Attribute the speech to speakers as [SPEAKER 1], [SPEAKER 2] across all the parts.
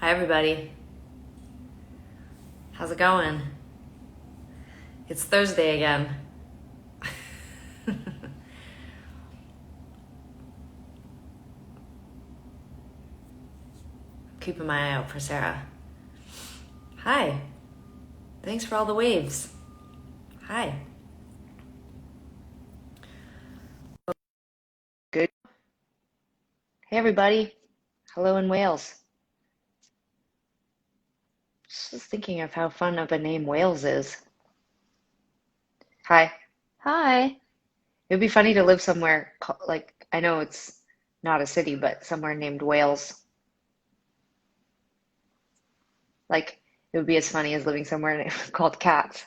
[SPEAKER 1] Hi, everybody. How's it going? It's Thursday again. Keeping my eye out for Sarah. Hi. Thanks for all the waves. Hi. Good. Hey, everybody. Hello in Wales. Just thinking of how fun of a name Wales is. Hi. Hi. It'd be funny to live somewhere like, I know it's not a city, but somewhere named Wales. Like, it would be as funny as living somewhere called Cats.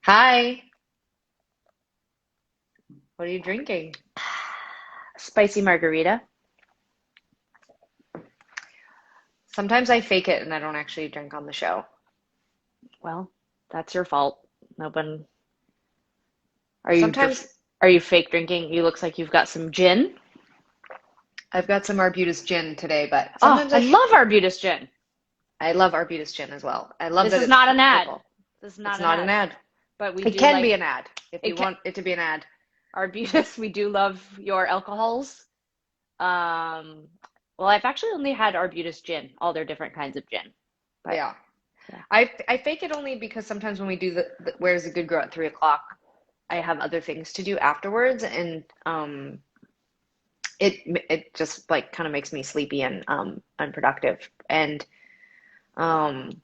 [SPEAKER 1] Hi. What are you drinking?
[SPEAKER 2] Spicy margarita.
[SPEAKER 1] Sometimes I fake it and I don't actually drink on the show.
[SPEAKER 2] Well, that's your fault. No one. Are you
[SPEAKER 1] Sometimes
[SPEAKER 2] are you fake drinking? You looks like you've got some gin.
[SPEAKER 1] I've got some Arbutus gin today, but
[SPEAKER 2] Oh,
[SPEAKER 1] sometimes
[SPEAKER 2] I love Arbutus gin.
[SPEAKER 1] I love Arbutus gin as well. I love
[SPEAKER 2] This
[SPEAKER 1] that
[SPEAKER 2] is
[SPEAKER 1] it's
[SPEAKER 2] not an ad.
[SPEAKER 1] purple.
[SPEAKER 2] This is
[SPEAKER 1] It's
[SPEAKER 2] not an
[SPEAKER 1] not an
[SPEAKER 2] ad.
[SPEAKER 1] ad.
[SPEAKER 2] But we
[SPEAKER 1] It
[SPEAKER 2] do
[SPEAKER 1] can be
[SPEAKER 2] like
[SPEAKER 1] an ad if you
[SPEAKER 2] it.
[SPEAKER 1] want it to be an ad.
[SPEAKER 2] Arbutus. We do love your alcohols. Um, well, I've actually only had Arbutus gin, all their different kinds of gin. But
[SPEAKER 1] Yeah.
[SPEAKER 2] yeah.
[SPEAKER 1] I fake it only because sometimes when we do the Where's the Good Girl at 3 o'clock, I have other things to do afterwards, and it just like kind of makes me sleepy and unproductive. And um,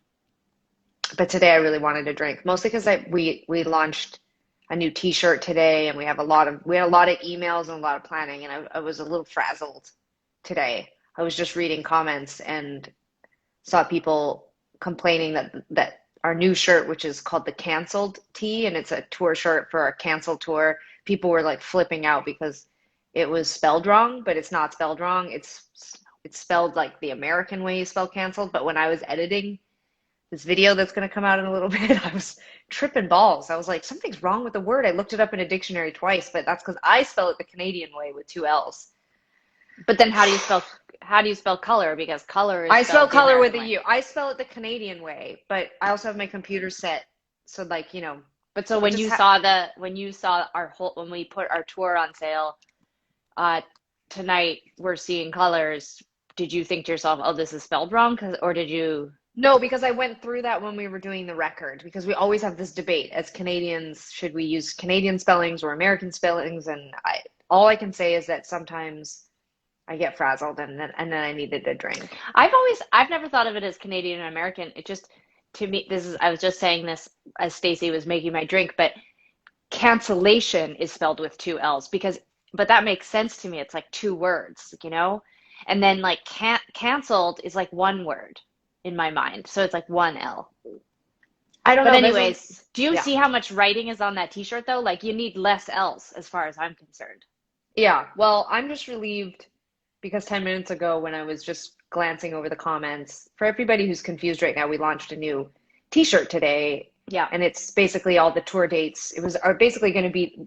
[SPEAKER 1] but today I really wanted to drink, mostly because we launched a new T-shirt today, and we had a lot of emails and a lot of planning, and I was a little frazzled today. I was just reading comments and saw people complaining that our new shirt, which is called the Canceled Tee, and it's a tour shirt for our canceled tour, people were like flipping out because it was spelled wrong, but it's not spelled wrong. It's spelled like the American way you spell canceled, but when I was editing this video that's going to come out in a little bit, I was tripping balls. I was like, something's wrong with the word. I looked it up in a dictionary twice, but that's because I spell it the Canadian way with two L's.
[SPEAKER 2] But then how do you spell color? Because color is
[SPEAKER 1] I spell
[SPEAKER 2] spelled the
[SPEAKER 1] color with
[SPEAKER 2] American
[SPEAKER 1] a
[SPEAKER 2] way.
[SPEAKER 1] U. I spell it the Canadian way, but I also have my computer set. So like,
[SPEAKER 2] But so
[SPEAKER 1] it
[SPEAKER 2] when
[SPEAKER 1] just
[SPEAKER 2] you
[SPEAKER 1] ha
[SPEAKER 2] saw our whole when we put our tour on sale, uh tonight we're seeing colors. Did you think to yourself, "Oh, this is spelled wrong?" Or did you?
[SPEAKER 1] no, because I went through that when we were doing the record, because we always have this debate as Canadians, should we use Canadian spellings or American spellings? And all I can say is that sometimes I get frazzled and then I needed a drink.
[SPEAKER 2] I've never thought of it as Canadian and American. It just to me this is I was just saying this as Stacy was making my drink, but cancellation is spelled with two L's because but that makes sense to me. It's like two words. And then like canceled is like one word in my mind. So it's like one L.
[SPEAKER 1] I don't
[SPEAKER 2] But
[SPEAKER 1] know. There's a
[SPEAKER 2] anyways, do you
[SPEAKER 1] Yeah.
[SPEAKER 2] see how much writing is on that t-shirt though? Like you need less L's as far as I'm concerned.
[SPEAKER 1] Yeah. Well, I'm just relieved because 10 minutes ago, when I was just glancing over the comments, for everybody who's confused right now, we launched a new t-shirt today,
[SPEAKER 2] Yeah.
[SPEAKER 1] and it's basically all the tour dates. It was basically going to be,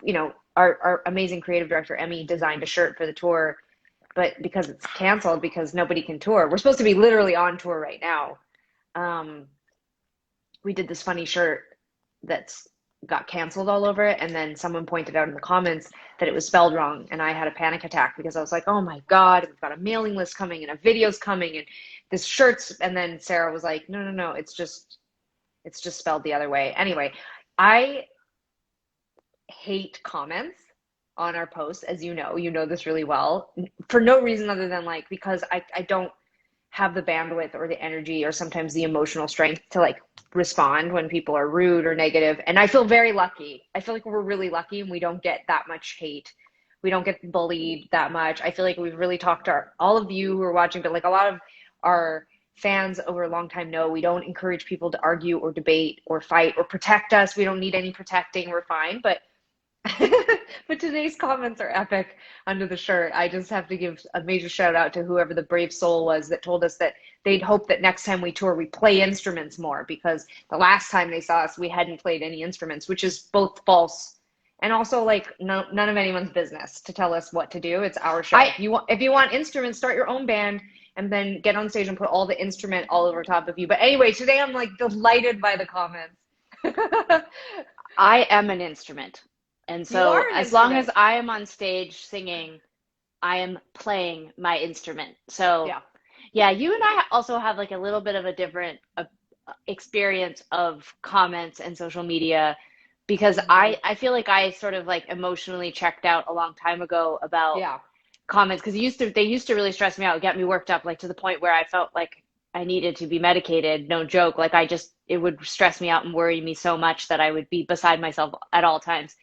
[SPEAKER 1] our amazing creative director, Emmy, designed a shirt for the tour, but because it's canceled, because nobody can tour, we're supposed to be literally on tour right now. Um, we did this funny shirt that's got canceled all over it, and then someone pointed out in the comments that it was spelled wrong, and I had a panic attack because I was like, oh my god, we've got a mailing list coming and a video's coming and this shirt's, and then Sarah was like, no, no, no, it's just spelled the other way. Anyway, I hate comments on our posts, as you know this really well, for no reason other than like, because I don't have the bandwidth or the energy or sometimes the emotional strength to like respond when people are rude or negative. And I feel very lucky. I feel like we're really lucky and we don't get that much hate. We don't get bullied that much. I feel like we've really talked to all of you who are watching, but like a lot of our fans over a long time know we don't encourage people to argue or debate or fight or protect us. We don't need any protecting. We're fine. But but today's comments are epic under the shirt. I just have to give a major shout out to whoever the brave soul was that told us that they'd hope that next time we tour, we play instruments more, because the last time they saw us, we hadn't played any instruments, which is both false And also, like, no, none of anyone's business to tell us what to do. It's our show.
[SPEAKER 2] I
[SPEAKER 1] If you want instruments, start your own band and then get on stage and put all the instrument all over top of you. But anyway, today I'm like delighted by the comments.
[SPEAKER 2] I am an instrument. And
[SPEAKER 1] You
[SPEAKER 2] so
[SPEAKER 1] are an
[SPEAKER 2] as long as
[SPEAKER 1] instrument.
[SPEAKER 2] I am on stage singing, I am playing my instrument. So
[SPEAKER 1] Yeah.
[SPEAKER 2] yeah, you and I also have like a little bit of a different experience of comments and social media because
[SPEAKER 1] Hmm.
[SPEAKER 2] I feel like I sort of like emotionally checked out a long time ago about
[SPEAKER 1] Yeah.
[SPEAKER 2] comments because they used to really stress me out, get me worked up, like to the point where I felt like I needed to be medicated. No joke. Like I just it would stress me out and worry me so much that I would be beside myself at all times.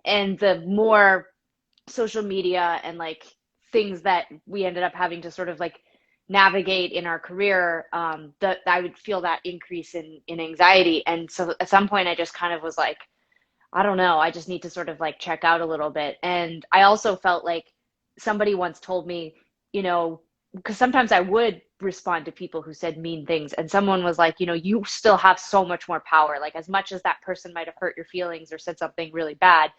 [SPEAKER 2] And the more social media and like things that we ended up having to sort of like navigate in our career, that I would feel that increase in anxiety. And so at some point, I just kind of was like, I don't know, I just need to sort of like check out a little bit. And I also felt like somebody once told me, you know, because sometimes I would respond to people who said mean things, and someone was like, you know, you still have so much more power. Like, as much as that person might have hurt your feelings or said something really bad,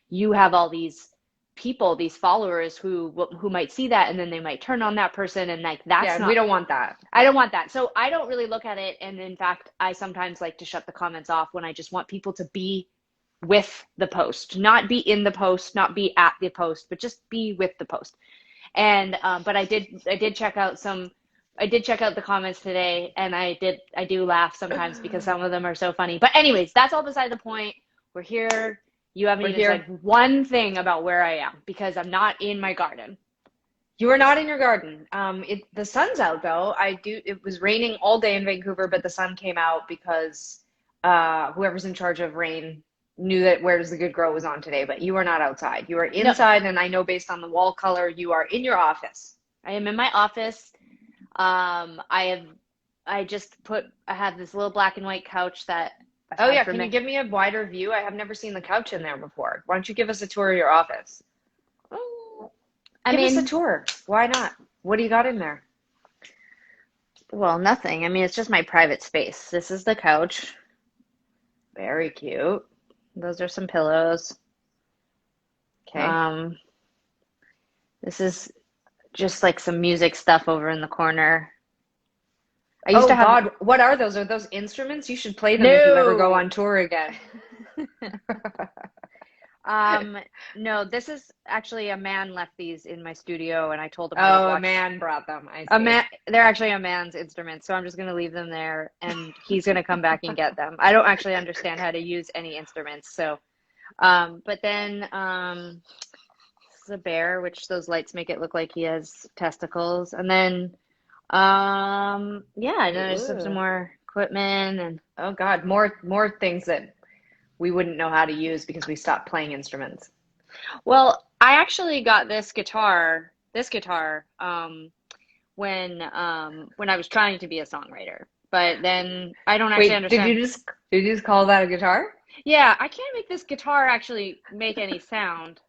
[SPEAKER 2] you have all these people, these followers who might see that and then they might turn on that person, and like
[SPEAKER 1] Yeah.
[SPEAKER 2] that's
[SPEAKER 1] And we
[SPEAKER 2] not,
[SPEAKER 1] don't want that.
[SPEAKER 2] I don't want that. So I don't really look at it, and in fact, I sometimes like to shut the comments off when I just want people to be with the post, not be in the post, not be at the post, but just be with the post. And but I did check out some, I did check out the comments today, and I do laugh sometimes because some of them are so funny. But anyways, that's all beside the point. We're here. You haven't
[SPEAKER 1] We're
[SPEAKER 2] even
[SPEAKER 1] here.
[SPEAKER 2] said one thing about where I am because I'm not in my garden.
[SPEAKER 1] You are not in your garden. The sun's out though. It was raining all day in Vancouver, but the sun came out because whoever's in charge of rain knew that Where Does the Good Grow was on today. But you are not outside. You are
[SPEAKER 2] No,
[SPEAKER 1] inside, and I know based on the wall color, you are in your office.
[SPEAKER 2] I am in my office. I have, I have this little black and white couch that I've
[SPEAKER 1] Oh
[SPEAKER 2] had
[SPEAKER 1] yeah,
[SPEAKER 2] for
[SPEAKER 1] can you
[SPEAKER 2] me.
[SPEAKER 1] give me a wider view? I have never seen the couch in there before. Why don't you give us a tour of your office?
[SPEAKER 2] I
[SPEAKER 1] Give us a
[SPEAKER 2] mean,
[SPEAKER 1] tour. Why not? What do you got in there?
[SPEAKER 2] well, nothing. I mean, it's just my private space. This is the couch.
[SPEAKER 1] Very cute.
[SPEAKER 2] Those are some pillows.
[SPEAKER 1] Okay.
[SPEAKER 2] Um, this is just like some music stuff over in the corner. I used
[SPEAKER 1] Oh
[SPEAKER 2] to have,
[SPEAKER 1] God, what are those? Are those instruments? You should play them if you ever go
[SPEAKER 2] no.
[SPEAKER 1] on tour again.
[SPEAKER 2] Um, no, this is actually a man left these in my studio, and I told him I would
[SPEAKER 1] Oh, a
[SPEAKER 2] watch
[SPEAKER 1] man brought them. I
[SPEAKER 2] a
[SPEAKER 1] see.
[SPEAKER 2] man. They're actually a man's instruments, so I'm just gonna leave them there, and he's gonna come back and get them. I don't actually understand how to use any instruments, so but then this is a bear, which those lights make it look like he has testicles, and then yeah, and then I just have some
[SPEAKER 1] Ooh.
[SPEAKER 2] more equipment and
[SPEAKER 1] Oh God, more things that we wouldn't know how to use because we stopped playing instruments.
[SPEAKER 2] well, I actually got this guitar, when I was trying to be a songwriter. But then I don't actually
[SPEAKER 1] Wait,
[SPEAKER 2] understand.
[SPEAKER 1] did you just call that a guitar?
[SPEAKER 2] Yeah, I can't make this guitar actually make any sound.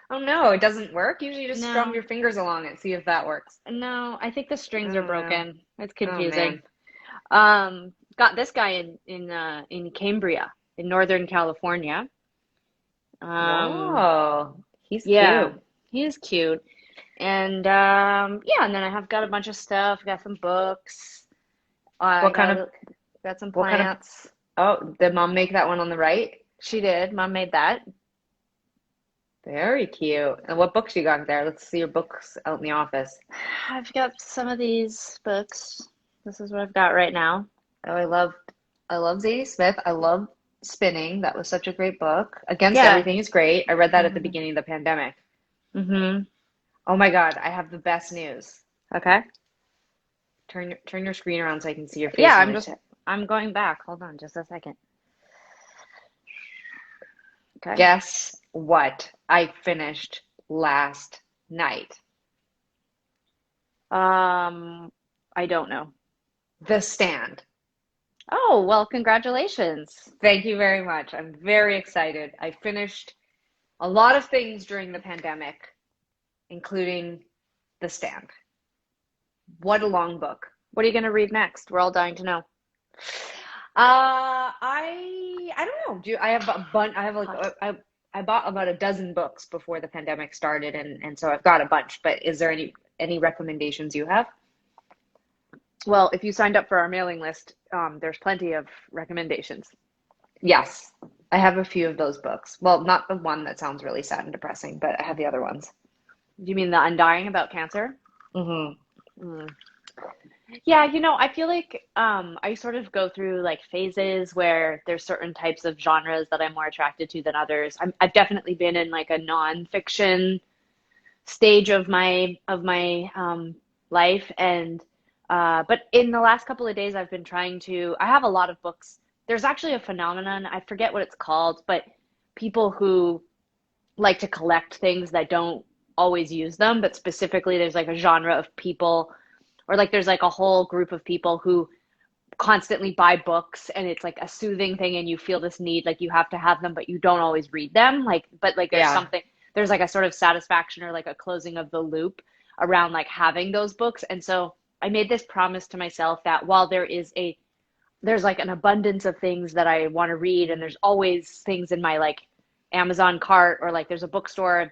[SPEAKER 1] Oh no, it doesn't work. Usually you just strum
[SPEAKER 2] No,
[SPEAKER 1] your fingers along it, see if that works.
[SPEAKER 2] no, I think the
[SPEAKER 1] I
[SPEAKER 2] strings are
[SPEAKER 1] don't know.
[SPEAKER 2] broken. It's
[SPEAKER 1] Oh
[SPEAKER 2] confusing.
[SPEAKER 1] man.
[SPEAKER 2] Got this guy in Cambria, in Northern California. Um,
[SPEAKER 1] Whoa. He's
[SPEAKER 2] yeah,
[SPEAKER 1] cute.
[SPEAKER 2] he is cute. And yeah, and then I have got a bunch of stuff. Got some books. I
[SPEAKER 1] What kind of
[SPEAKER 2] got some
[SPEAKER 1] what kind of
[SPEAKER 2] plants.
[SPEAKER 1] Oh, did mom make that one on the right?
[SPEAKER 2] She did. Mom made that.
[SPEAKER 1] Very cute. And what books you got there? Let's see your books out in the office.
[SPEAKER 2] I've got some of these books. This is what I've got right now.
[SPEAKER 1] Oh, I love Zadie Smith. I love Spinning. That was such a great book. Against
[SPEAKER 2] Yeah.
[SPEAKER 1] Everything is great. I read that at the
[SPEAKER 2] hmm
[SPEAKER 1] beginning of the pandemic.
[SPEAKER 2] hmm
[SPEAKER 1] Oh my God, I have the best news.
[SPEAKER 2] Okay.
[SPEAKER 1] Turn your screen around so I can see your
[SPEAKER 2] Yeah,
[SPEAKER 1] face when I say.
[SPEAKER 2] I'm going back. Hold on just a second. Okay.
[SPEAKER 1] Guess what I finished last night?
[SPEAKER 2] Um, I don't know.
[SPEAKER 1] The Stand.
[SPEAKER 2] Oh, well, congratulations.
[SPEAKER 1] Thank you very much. I'm very excited. I finished a lot of things during the pandemic, including The Stand. What a long book.
[SPEAKER 2] What are you going to read next? We're all dying to know.
[SPEAKER 1] I don't know. I have a bunch. I have like
[SPEAKER 2] Hot.
[SPEAKER 1] I bought about a dozen books before the pandemic started, and so I've got a bunch. But is there any recommendations you have?
[SPEAKER 2] Well, if you signed up for our mailing list, there's plenty of recommendations.
[SPEAKER 1] Yes, I have a few of those books. Well, not the one that sounds really sad and depressing, but I have the other ones.
[SPEAKER 2] Do you mean The Undying about cancer?
[SPEAKER 1] Hmm.
[SPEAKER 2] Mm. Yeah, I feel like I sort of go through like phases where there's certain types of genres that I'm more attracted to than others. I've definitely been in like a nonfiction stage of my life, and but in the last couple of days, I've been trying to. I have a lot of books. There's actually a phenomenon, I forget what it's called, but people who like to collect things that don't always use them, but specifically there's like a genre of people, or like there's like a whole group of people who constantly buy books, and it's like a soothing thing, and you feel this need like you have to have them, but you don't always read them, like, but like
[SPEAKER 1] Yeah.
[SPEAKER 2] there's like a sort of satisfaction or like a closing of the loop around like having those books. And so I made this promise to myself that while there's like an abundance of things that I want to read, and there's always things in my like Amazon cart, or like there's a bookstore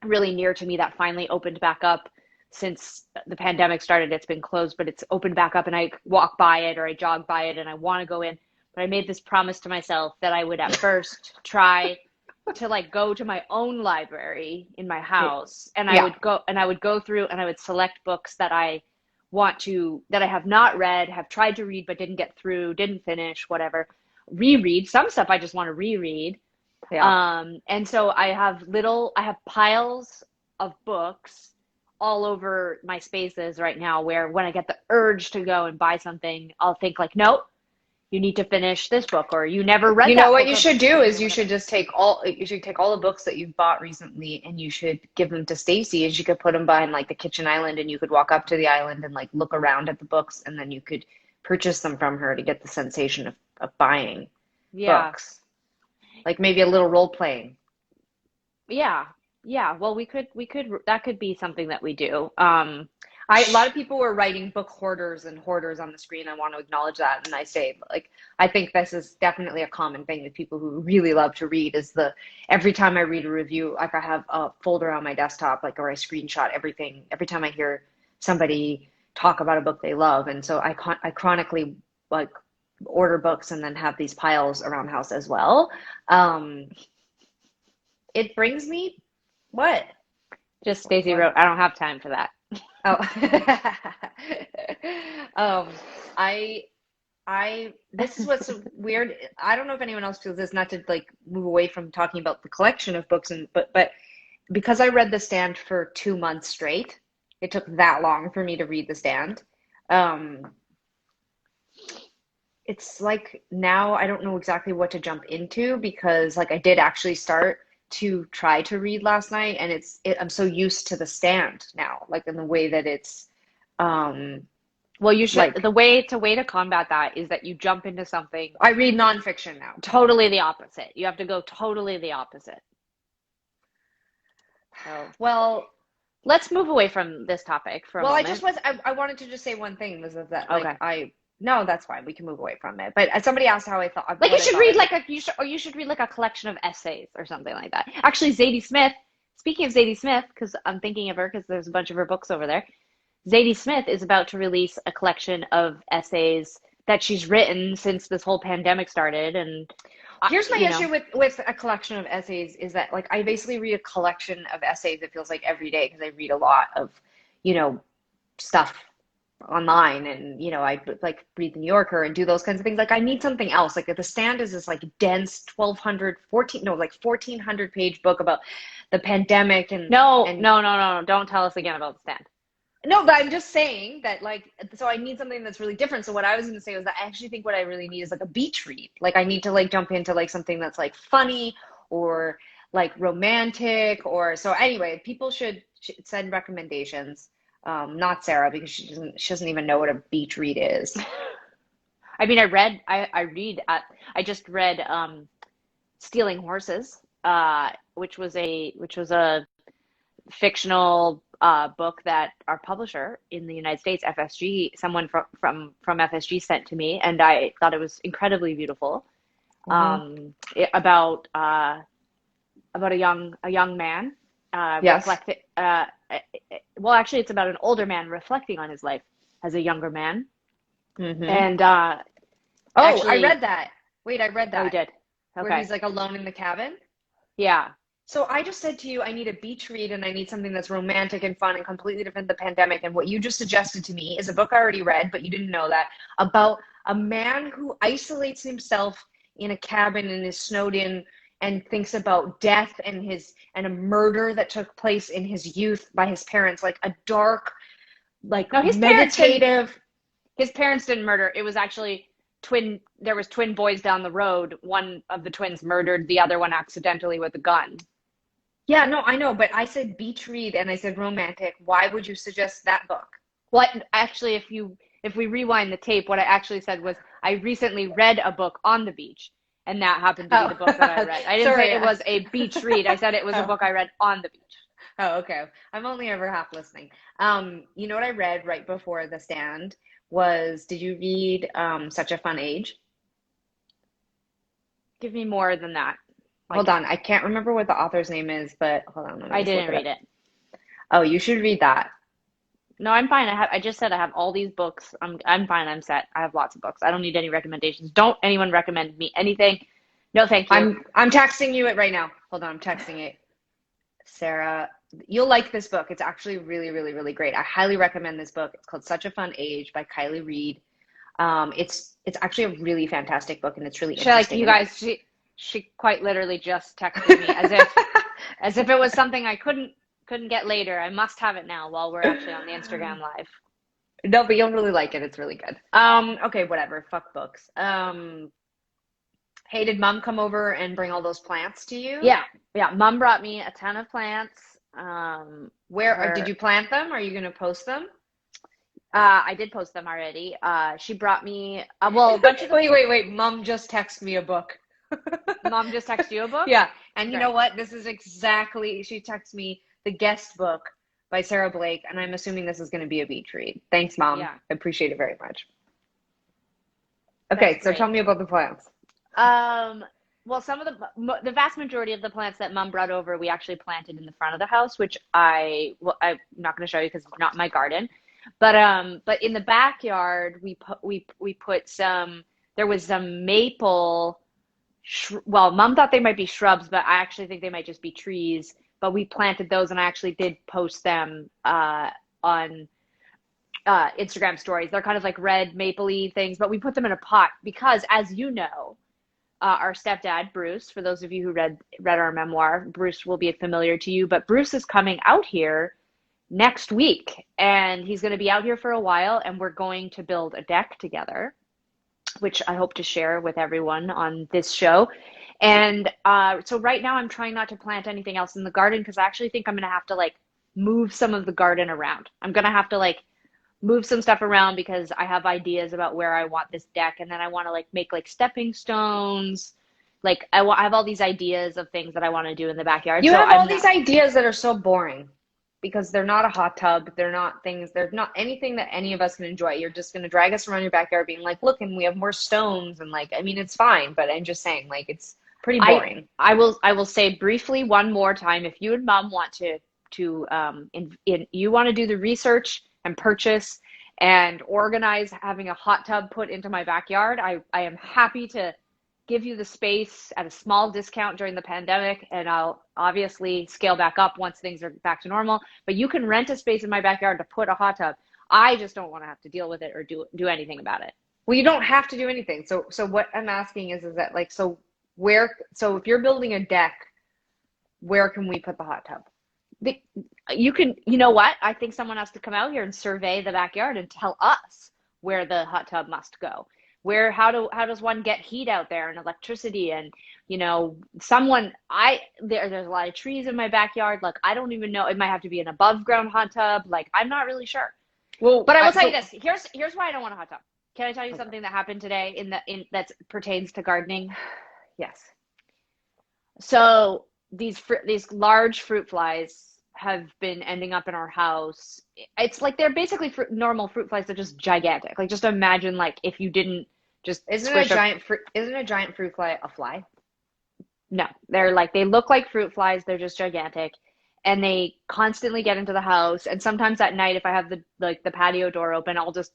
[SPEAKER 2] really near to me that finally opened back up since the pandemic started. It's been closed, but it's opened back up, and I walk by it or I jog by it and I want to go in. But I made this promise to myself that I would at first try to like go to my own library in my house, and
[SPEAKER 1] Yeah.
[SPEAKER 2] I would go through and I would select books that I have not read, have tried to read but didn't get through, didn't finish, whatever. Reread some stuff I just want to reread.
[SPEAKER 1] Yeah.
[SPEAKER 2] And so I have piles of books all over my spaces right now, where when I get the urge to go and buy something, I'll think like, nope, you need to finish this book, or you never read
[SPEAKER 1] You know
[SPEAKER 2] that
[SPEAKER 1] what
[SPEAKER 2] book
[SPEAKER 1] you
[SPEAKER 2] of
[SPEAKER 1] should do
[SPEAKER 2] something, or
[SPEAKER 1] is
[SPEAKER 2] whatever.
[SPEAKER 1] you should take all the books that you've bought recently and you should give them to Stacy, and she could put them behind like the kitchen island, and you could walk up to the island and like look around at the books, and then you could purchase them from her to get the sensation of buying
[SPEAKER 2] Yeah.
[SPEAKER 1] books. Like maybe a little role playing.
[SPEAKER 2] Yeah. Yeah. Well, we could that could be something that we do.
[SPEAKER 1] A lot of people were writing book hoarders and hoarders on the screen. I want to acknowledge that. And I say, like, I think this is definitely a common thing with people who really love to read is every time I read a review, like I have a folder on my desktop, like, or I screenshot everything every time I hear somebody talk about a book they love. And so I chronically like order books and then have these piles around the house as well. Um, it brings me what?
[SPEAKER 2] Just Stacey
[SPEAKER 1] What?
[SPEAKER 2] wrote, I don't have time for that.
[SPEAKER 1] Oh, um, I, this is what's so weird. I don't know if anyone else feels this, not to like move away from talking about the collection of books but because I read The Stand for 2 months straight, it took that long for me to read The Stand. Um, it's like now I don't know exactly what to jump into because like I did actually start to try to read last night and I'm so used to The Stand now, like in the way that it's um
[SPEAKER 2] Well, you should,
[SPEAKER 1] like
[SPEAKER 2] the way to combat that is that you jump into something
[SPEAKER 1] I read nonfiction now.
[SPEAKER 2] totally the opposite. You have to go totally the opposite. So
[SPEAKER 1] Well,
[SPEAKER 2] let's move away from this topic for a
[SPEAKER 1] well, I just
[SPEAKER 2] moment.
[SPEAKER 1] was I wanted to just say one thing was that like
[SPEAKER 2] Okay.
[SPEAKER 1] I no, that's fine. We can move away from it. But somebody asked how I thought
[SPEAKER 2] Like
[SPEAKER 1] what
[SPEAKER 2] you
[SPEAKER 1] I
[SPEAKER 2] should
[SPEAKER 1] thought
[SPEAKER 2] read
[SPEAKER 1] of
[SPEAKER 2] like a you should read like a collection of essays or something like that. Actually, Zadie Smith, speaking of Zadie Smith, because I'm thinking of her because there's a bunch of her books over there. Zadie Smith is about to release a collection of essays that she's written since this whole pandemic started, and
[SPEAKER 1] Here's my
[SPEAKER 2] you know,
[SPEAKER 1] issue with a collection of essays is that like I basically read a collection of essays, it feels like every day because I read a lot of, you know, stuff online and I like read the New Yorker and do those kinds of things. Like I need something else. Like The Stand is this like dense 1200 14 no like 1400 page book about the pandemic
[SPEAKER 2] no,
[SPEAKER 1] and
[SPEAKER 2] no, no, no, no, don't tell us again about the stand.
[SPEAKER 1] no, but I'm just saying that like so I need something that's really different. So what I was going to say was that I actually think what I really need is like a beach read. Like I need to like jump into like something that's like funny or like romantic or so anyway, people should send recommendations. Not Sarah because she doesn't even know what a beach read is.
[SPEAKER 2] I mean, I just read Stealing Horses, which was a fictional book that our publisher in the United States, FSG, someone from FSG sent to me, and I thought it was incredibly beautiful.
[SPEAKER 1] Hmm.
[SPEAKER 2] About about a young man
[SPEAKER 1] Yes.
[SPEAKER 2] well, actually it's about an older man reflecting on his life as a younger man.
[SPEAKER 1] Mm-hmm.
[SPEAKER 2] And
[SPEAKER 1] Oh, I read
[SPEAKER 2] actually,
[SPEAKER 1] that. Wait, I read
[SPEAKER 2] oh, you
[SPEAKER 1] that.
[SPEAKER 2] did.
[SPEAKER 1] Where
[SPEAKER 2] Okay.
[SPEAKER 1] he's like alone in the cabin.
[SPEAKER 2] Yeah.
[SPEAKER 1] So I just said to you, I need a beach read and I need something that's romantic and fun and completely different than the pandemic. And what you just suggested to me is a book I already read, but you didn't know that, about a man who isolates himself in a cabin and is snowed in and thinks about death and his and a murder that took place in his youth by his parents, like a dark, like
[SPEAKER 2] No,
[SPEAKER 1] meditative.
[SPEAKER 2] his parents didn't murder. It was actually there was twin boys down the road. One of the twins murdered the other one accidentally with a gun.
[SPEAKER 1] Yeah, no, I know, but I said beach read and I said romantic. Why would you suggest that book?
[SPEAKER 2] Well, actually, if we rewind the tape, what I actually said was I recently read a book on the beach, and that happened to be the
[SPEAKER 1] Oh,
[SPEAKER 2] book that I read. I didn't say
[SPEAKER 1] sorry.
[SPEAKER 2] it was a beach read. I said it was a
[SPEAKER 1] Oh.
[SPEAKER 2] book I read on the beach.
[SPEAKER 1] Oh, okay. I'm only ever half listening. You know what I read right before The Stand was, did you read Such a Fun Age?
[SPEAKER 2] Give me more than that.
[SPEAKER 1] Hold
[SPEAKER 2] Like,
[SPEAKER 1] on, I can't remember what the author's name is, but hold on, let me
[SPEAKER 2] I
[SPEAKER 1] just look
[SPEAKER 2] didn't
[SPEAKER 1] it
[SPEAKER 2] read
[SPEAKER 1] up.
[SPEAKER 2] it.
[SPEAKER 1] Oh, you should read that.
[SPEAKER 2] No, I'm fine. I just said I have all these books. I'm fine. I'm set. I have lots of books. I don't need any recommendations. Don't anyone recommend me anything. No, thank you.
[SPEAKER 1] I'm texting you it right now. Hold on, I'm texting it. Sarah, you'll like this book. It's actually really, really, really great. I highly recommend this book. It's called Such a Fun Age by Kylie Reed. It's actually a really fantastic book and it's really
[SPEAKER 2] She like
[SPEAKER 1] interesting.
[SPEAKER 2] you
[SPEAKER 1] And
[SPEAKER 2] guys. She quite literally just texted me as if it was something I couldn't get later. I must have it now while we're actually on the Instagram live.
[SPEAKER 1] no, but you'll really like it. It's really good. Okay, whatever. Fuck books. Hey, did mom come over and bring all those plants to you?
[SPEAKER 2] Yeah, yeah. Mom brought me a ton of plants.
[SPEAKER 1] Where did
[SPEAKER 2] Her
[SPEAKER 1] you plant them? Are you gonna post them?
[SPEAKER 2] I did post them already. She brought me well, a bunch of the
[SPEAKER 1] Wait. Mom just texted me a book.
[SPEAKER 2] mom just texted you a book.
[SPEAKER 1] Yeah, and you know
[SPEAKER 2] Great.
[SPEAKER 1] what? This is exactly, she texted me the guest book by Sarah Blake, and I'm assuming this is going to be a beach read. Thanks, Mom.
[SPEAKER 2] Yeah,
[SPEAKER 1] I appreciate it very much.
[SPEAKER 2] that's
[SPEAKER 1] Okay, so
[SPEAKER 2] great.
[SPEAKER 1] tell me about the plants.
[SPEAKER 2] Um, well, some of the vast majority of the plants that Mom brought over, we actually planted in the front of the house, which I'm not going to show you because it's not my garden. But in the backyard, we put some. There was some maple. Well, Mom thought they might be shrubs, but I actually think they might just be trees. But we planted those, and I actually did post them on Instagram stories. They're kind of like red mapley things, but we put them in a pot because, as you know, our stepdad Bruce. For those of you who read our memoir, Bruce will be familiar to you. But Bruce is coming out here next week, and he's going to be out here for a while, and we're going to build a deck together, which I hope to share with everyone on this show. And so right now, I'm trying not to plant anything else in the garden because I actually think I'm going to have to like move some of the garden around. I'm going to have to like move some stuff around because I have ideas about where I want this deck, and then I want to like make like stepping stones. Like I have all these ideas of things that I want to do in the backyard.
[SPEAKER 1] You
[SPEAKER 2] So
[SPEAKER 1] have all
[SPEAKER 2] I'm
[SPEAKER 1] these
[SPEAKER 2] not.
[SPEAKER 1] ideas that are so boring because they're not a hot tub. They're not things, they're not anything that any of us can enjoy. You're just going to drag us around your backyard being like, look, and we have more stones. And like, I mean, it's fine, but I'm just saying, like, it's pretty boring.
[SPEAKER 2] I will say briefly one more time. If you and Mom want you want to do the research and purchase and organize having a hot tub put into my backyard, I am happy to give you the space at a small discount during the pandemic, and I'll obviously scale back up once things are back to normal. But you can rent a space in my backyard to put a hot tub. I just don't want to have to deal with it or do anything about it.
[SPEAKER 1] Well, you don't have to do anything. So what I'm asking is that like, so if you're building a deck, where can we put the hot tub?
[SPEAKER 2] The, you can, you know what? I think someone has to come out here and survey the backyard and tell us where the hot tub must go. How does one get heat out there and electricity and there's a lot of trees in my backyard. Like I don't even know. It might have to be an above ground hot tub. Like I'm not really sure.
[SPEAKER 1] Well,
[SPEAKER 2] But I will tell you
[SPEAKER 1] so
[SPEAKER 2] this. Here's why I don't want a hot tub. Can I tell you
[SPEAKER 1] okay.
[SPEAKER 2] something that happened today in that pertains to gardening?
[SPEAKER 1] Yes.
[SPEAKER 2] So these large fruit flies have been ending up in our house. It's like they're basically normal fruit flies. They're just gigantic. Like just imagine like if you didn't just squish a
[SPEAKER 1] Isn't a giant fruit fly a fly?
[SPEAKER 2] No, they're like they look like fruit flies. They're just gigantic, and they constantly get into the house. And sometimes at night, if I have the patio door open, I'll just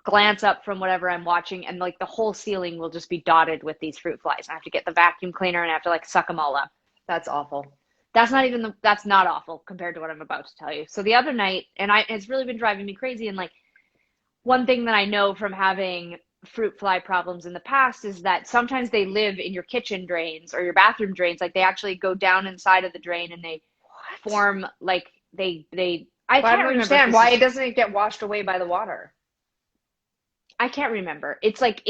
[SPEAKER 2] glance up from whatever I'm watching, and like the whole ceiling will just be dotted with these fruit flies. I have to get the vacuum cleaner and I have to like suck them all up.
[SPEAKER 1] That's awful.
[SPEAKER 2] That's not awful compared to what I'm about to tell you. So the other night, and it's really been driving me crazy. And like one thing that I know from having fruit fly problems in the past is that sometimes they live in your kitchen drains or your bathroom drains. Like they actually go down inside of the drain and they
[SPEAKER 1] What?
[SPEAKER 2] form like they I
[SPEAKER 1] Well, I
[SPEAKER 2] can't
[SPEAKER 1] don't
[SPEAKER 2] remember if
[SPEAKER 1] understand
[SPEAKER 2] this
[SPEAKER 1] why
[SPEAKER 2] is
[SPEAKER 1] it doesn't get washed away by the water.
[SPEAKER 2] I can't remember. It's like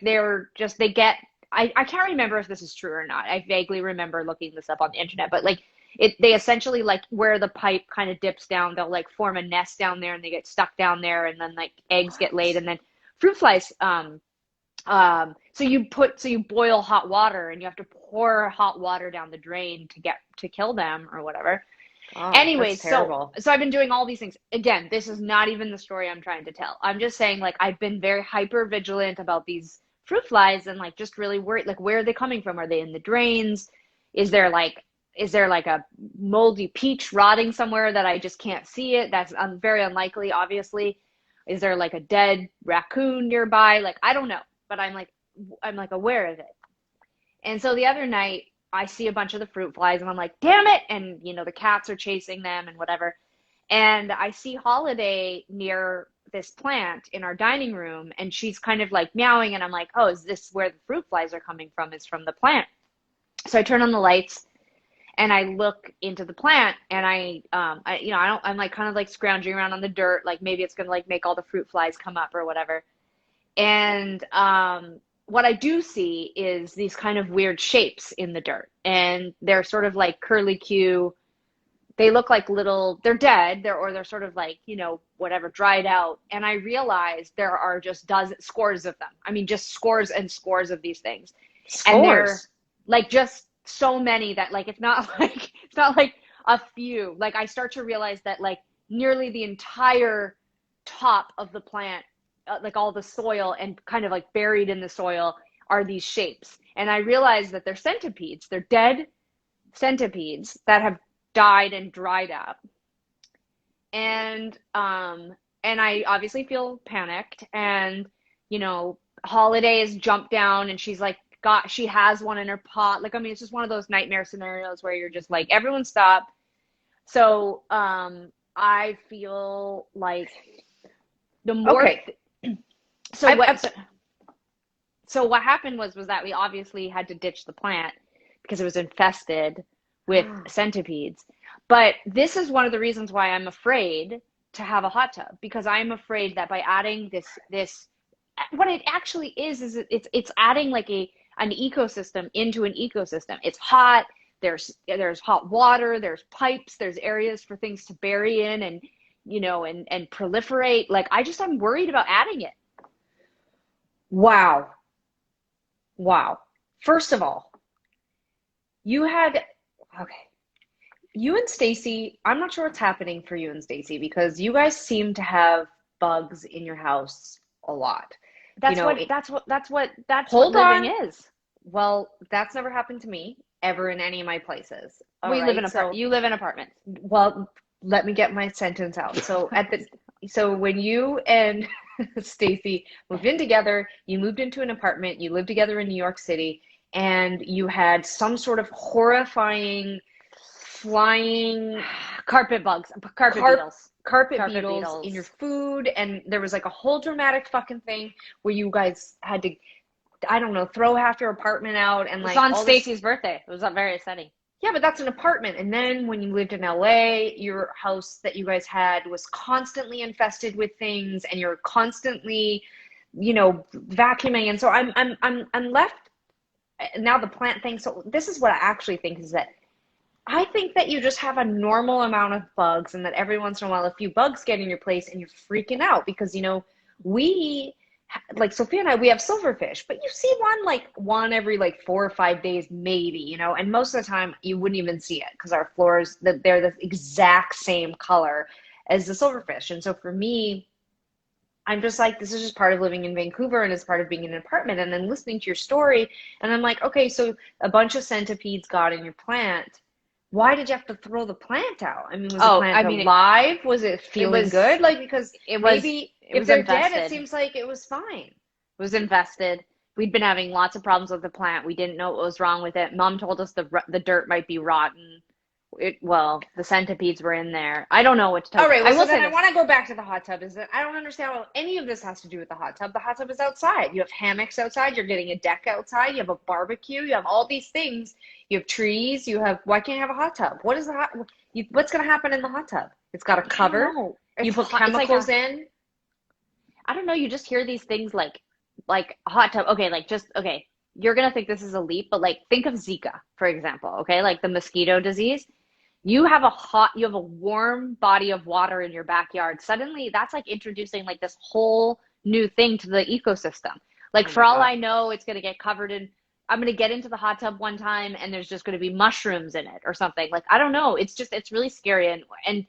[SPEAKER 2] they're just they get I can't remember if this is true or not. I vaguely remember looking this up on the internet, but like they essentially like where the pipe kind of dips down, they'll like form a nest down there and they get stuck down there and then like eggs get laid
[SPEAKER 1] What?
[SPEAKER 2] and then fruit flies so you boil hot water and you have to pour hot water down the drain to kill them or whatever.
[SPEAKER 1] Oh, that's
[SPEAKER 2] Anyways, so
[SPEAKER 1] terrible.
[SPEAKER 2] so I've been doing all these things. Again, this is not even the story I'm trying to tell. I'm just saying like I've been very hyper vigilant about these fruit flies and like just really worried like where are they coming from? Are they in the drains? Is there like is there like a moldy peach rotting somewhere that I just can't see it? That's very unlikely, obviously. Is there like a dead raccoon nearby? Like I don't know, but I'm like aware of it. And so the other night, I see a bunch of the fruit flies and I'm like, damn it. And, the cats are chasing them and whatever. And I see Holiday near this plant in our dining room and she's kind of like meowing. And I'm like, oh, is this where the fruit flies are coming from? Is from the plant. So I turn on the lights and I look into the plant and I'm like kind of like scrounging around on the dirt. Like maybe it's going to like make all the fruit flies come up or whatever. And what I do see is these kind of weird shapes in the dirt. And they're sort of like curly Q. They look like they're dead, or they're sort of like, whatever, dried out. And I realize there are just scores of them. I mean, just scores and scores of these things. And they're
[SPEAKER 1] Scores.
[SPEAKER 2] like just so many that like it's not like a few. Like I start to realize that like nearly the entire top of the plant like all the soil and kind of like buried in the soil are these shapes. And I realized that they're centipedes. They're dead centipedes that have died and dried up. And I obviously feel panicked and Holiday has jumped down and she's like she has one in her pot. Like I mean it's just one of those nightmare scenarios where you're just like everyone stop. So I feel like the more
[SPEAKER 1] Okay.
[SPEAKER 2] so
[SPEAKER 1] I,
[SPEAKER 2] what
[SPEAKER 1] I,
[SPEAKER 2] so what happened was that we obviously had to ditch the plant because it was infested with centipedes. But this is one of the reasons why I'm afraid to have a hot tub because I'm afraid that by adding this what it actually is it's adding like an ecosystem into an ecosystem. It's hot, there's hot water, there's pipes, there's areas for things to bury in and and proliferate. Like I'm worried about adding it.
[SPEAKER 1] wow. Wow. First of all, you had, okay. You and Stacy, I'm not sure what's happening for you and Stacy because you guys seem to have bugs in your house a lot. You
[SPEAKER 2] That's
[SPEAKER 1] know,
[SPEAKER 2] what
[SPEAKER 1] it,
[SPEAKER 2] that's what that's what that's what
[SPEAKER 1] hold
[SPEAKER 2] living
[SPEAKER 1] on.
[SPEAKER 2] is.
[SPEAKER 1] Well, that's never happened to me ever in any of my places. All
[SPEAKER 2] We live in
[SPEAKER 1] right. So,
[SPEAKER 2] you live in apartments.
[SPEAKER 1] well, let me get my sentence out. So when you and Stacy moved in together, you moved into an apartment, you lived together in New York City, and you had some sort of horrifying flying
[SPEAKER 2] Carpet bugs, carpet
[SPEAKER 1] carp
[SPEAKER 2] beetles,
[SPEAKER 1] carpet
[SPEAKER 2] carpet
[SPEAKER 1] beetles in your
[SPEAKER 2] beetles.
[SPEAKER 1] food, and there was like a whole dramatic fucking thing where you guys had to, I don't know, throw half your apartment out and
[SPEAKER 2] It was
[SPEAKER 1] like
[SPEAKER 2] on
[SPEAKER 1] all this.
[SPEAKER 2] Stacy's birthday. It was very upsetting.
[SPEAKER 1] Yeah, but that's an apartment. And then when you lived in LA, your house that you guys had was constantly infested with things and you're constantly, vacuuming. And so I'm left now the plant thing. So this is what I actually think is that I think that you just have a normal amount of bugs and that every once in a while a few bugs get in your place and you're freaking out because, we like Sophia and I, we have silverfish, but you see one every like 4 or 5 days, maybe, and most of the time you wouldn't even see it because our floors, they're the exact same color as the silverfish. And so for me, I'm just like, this is just part of living in Vancouver and it's part of being in an apartment. And then listening to your story, and I'm like, okay, so a bunch of centipedes got in your plant. Why did you have to throw the plant out? I mean, was the
[SPEAKER 2] Oh,
[SPEAKER 1] plant
[SPEAKER 2] I mean,
[SPEAKER 1] alive? Was it
[SPEAKER 2] it
[SPEAKER 1] feeling
[SPEAKER 2] was
[SPEAKER 1] good? Like, because
[SPEAKER 2] it was
[SPEAKER 1] maybe
[SPEAKER 2] it
[SPEAKER 1] if
[SPEAKER 2] was
[SPEAKER 1] they're dead, it
[SPEAKER 2] invested.
[SPEAKER 1] seems like it was fine.
[SPEAKER 2] Was invested. We'd been having lots of problems with the plant. We didn't know what was wrong with it. Mom told us the dirt might be rotten. The centipedes were in there. I don't know what to tell
[SPEAKER 1] All
[SPEAKER 2] you.
[SPEAKER 1] right,
[SPEAKER 2] I
[SPEAKER 1] well, so
[SPEAKER 2] will say
[SPEAKER 1] then I
[SPEAKER 2] this.
[SPEAKER 1] want to go back to the hot tub. Is that I don't understand what any of this has to do with the hot tub. The hot tub is outside. You have hammocks outside. You're getting a deck outside. You have a barbecue. You have all these things. You have trees. You have, why can't you have a hot tub? What is the what's going to happen in the hot tub? It's got a
[SPEAKER 2] I don't
[SPEAKER 1] cover.
[SPEAKER 2] know.
[SPEAKER 1] You
[SPEAKER 2] It's
[SPEAKER 1] put
[SPEAKER 2] hot. It's like
[SPEAKER 1] chemicals
[SPEAKER 2] a
[SPEAKER 1] in.
[SPEAKER 2] I don't know. You just hear these things like a hot tub. Okay, okay. You're gonna think this is a leap, but like think of Zika, for example. Okay, like the mosquito disease. You have a warm body of water in your backyard. Suddenly, that's like introducing like this whole new thing to the ecosystem. Like
[SPEAKER 1] Oh
[SPEAKER 2] for
[SPEAKER 1] my
[SPEAKER 2] all
[SPEAKER 1] God.
[SPEAKER 2] I know, it's gonna get covered in. I'm gonna get into the hot tub one time, and there's just gonna be mushrooms in it or something. Like I don't know. It's really scary, and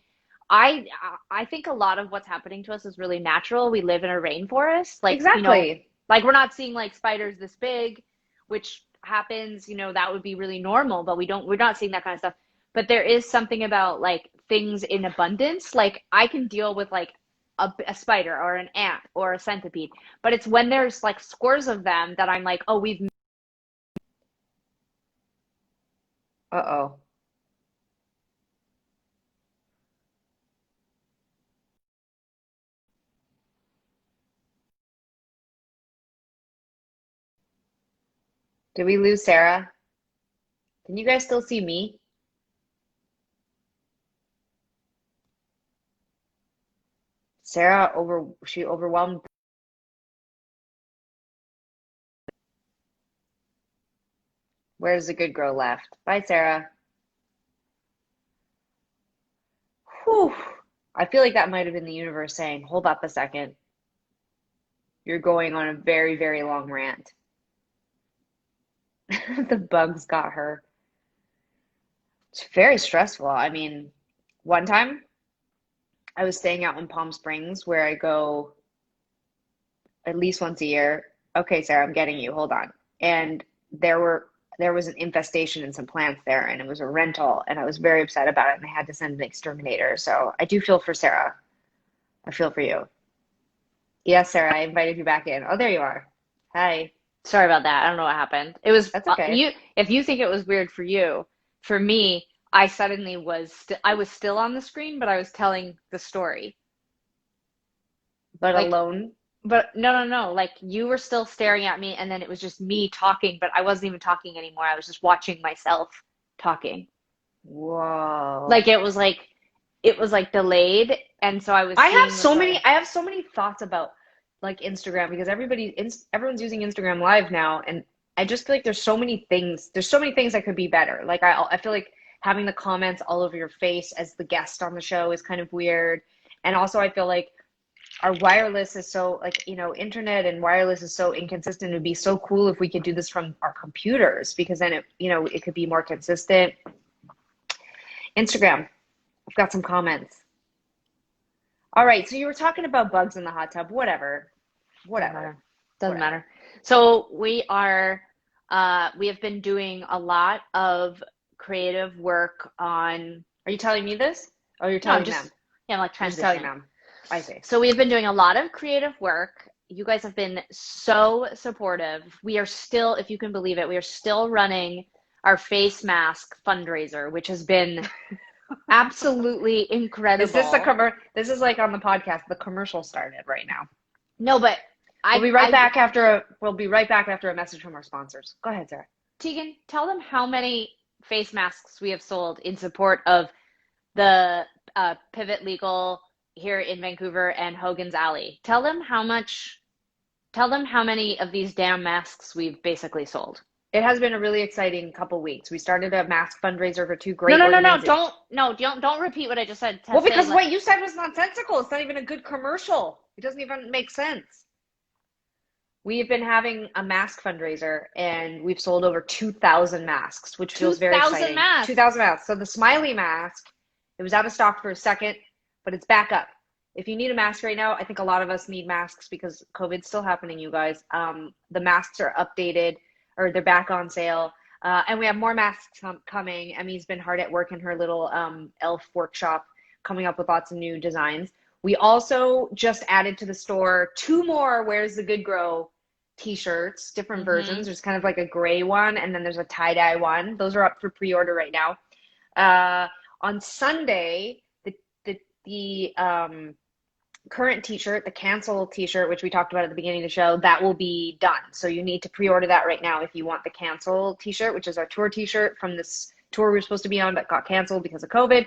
[SPEAKER 2] I I think a lot of what's happening to us is really natural. We live in a rainforest.
[SPEAKER 1] Exactly.
[SPEAKER 2] Like we're not seeing like spiders this big, which happens, that would be really normal, but we're not seeing that kind of stuff. But there is something about like things in abundance. Like I can deal with like a spider or an ant or a centipede, but it's when there's like scores of them that I'm like, oh, we've
[SPEAKER 1] Uh-oh. Did we lose Sarah? Can you guys still see me? She overwhelmed. Where's the good girl left? Bye, Sarah. Whew. I feel like that might have been the universe saying, hold up a second. You're going on a very, very long rant. The bugs got her. It's very stressful. I mean, one time I was staying out in Palm Springs where I go at least once a year. Okay, Sarah, I'm getting you. Hold on. And there was an infestation in some plants there, and it was a rental, and I was very upset about it, and I had to send an exterminator. So I do feel for Sarah. I feel for you. Yes, Sarah, I invited you back in. Oh, there you are. Hi.
[SPEAKER 2] sorry about that. I don't know what happened. It was
[SPEAKER 1] That's okay.
[SPEAKER 2] you. If you think it was weird for you, for me, I suddenly I was still on the screen, but I was telling the story.
[SPEAKER 1] But
[SPEAKER 2] Like,
[SPEAKER 1] alone.
[SPEAKER 2] but no, no, no. Like you were still staring at me, and then it was just me talking, but I wasn't even talking anymore. I was just watching myself talking.
[SPEAKER 1] Whoa.
[SPEAKER 2] Like it was like delayed, and so I was seeing the story.
[SPEAKER 1] I have so many thoughts about like Instagram because everyone's using Instagram Live now, and I just feel like there's so many things that could be better. Like I feel like having the comments all over your face as the guest on the show is kind of weird. And also I feel like our wireless is so like, internet and wireless is so inconsistent. It would be so cool if we could do this from our computers because then it could be more consistent. Instagram, I've got some comments. All right, so you were talking about bugs in the hot tub. Whatever.
[SPEAKER 2] Doesn't
[SPEAKER 1] Whatever.
[SPEAKER 2] matter. Doesn't
[SPEAKER 1] Whatever.
[SPEAKER 2] matter. So we have been doing a lot of creative work on,
[SPEAKER 1] Are you telling me this? Oh, you're
[SPEAKER 2] no, I'm
[SPEAKER 1] telling
[SPEAKER 2] just,
[SPEAKER 1] them.
[SPEAKER 2] yeah, I'm like
[SPEAKER 1] You're just telling
[SPEAKER 2] transitioning.
[SPEAKER 1] them. I see.
[SPEAKER 2] So we have been doing a lot of creative work. You guys have been so supportive. We are still, if you can believe it, we are still running our face mask fundraiser, which has been absolutely
[SPEAKER 1] Is this a
[SPEAKER 2] incredible.
[SPEAKER 1] cover? This is like on the podcast. The commercial started right now.
[SPEAKER 2] No, but I
[SPEAKER 1] We'll be right back after a message from our sponsors. Go ahead, Sarah.
[SPEAKER 2] Tegan, tell them how many face masks we have sold in support of the Pivot Legal here in Vancouver and Hogan's Alley. Tell them how many of these damn masks we've basically sold.
[SPEAKER 1] It has been a really exciting couple weeks. We started a mask fundraiser for two
[SPEAKER 2] No,
[SPEAKER 1] great
[SPEAKER 2] no, no, no,
[SPEAKER 1] organizations.
[SPEAKER 2] don't repeat what I just said.
[SPEAKER 1] Well,
[SPEAKER 2] Say
[SPEAKER 1] because
[SPEAKER 2] like
[SPEAKER 1] what you said was nonsensical. It's not even a good commercial. It doesn't even make sense. We've been having a mask fundraiser and we've sold over 2,000 masks, which feels very
[SPEAKER 2] 2,000
[SPEAKER 1] exciting.
[SPEAKER 2] masks.
[SPEAKER 1] 2,000 masks. So the smiley mask, it was out of stock for a second, but it's back up. if you need a mask right now, I think a lot of us need masks because COVID's still happening, you guys. The masks are updated or they're back on sale. And we have more masks coming. Emmy's been hard at work in her little elf workshop, coming up with lots of new designs. We also just added to the store two more Where's the Good Grow t-shirts, different
[SPEAKER 2] Mm-hmm.
[SPEAKER 1] versions. There's kind of like a gray one, and then there's a tie-dye one. Those are up for pre-order right now. On Sunday, the current t-shirt, the cancel t-shirt, which we talked about at the beginning of the show, that will be done. So you need to pre-order that right now if you want the cancel t-shirt, which is our tour t-shirt from this tour we were supposed to be on but got canceled because of COVID.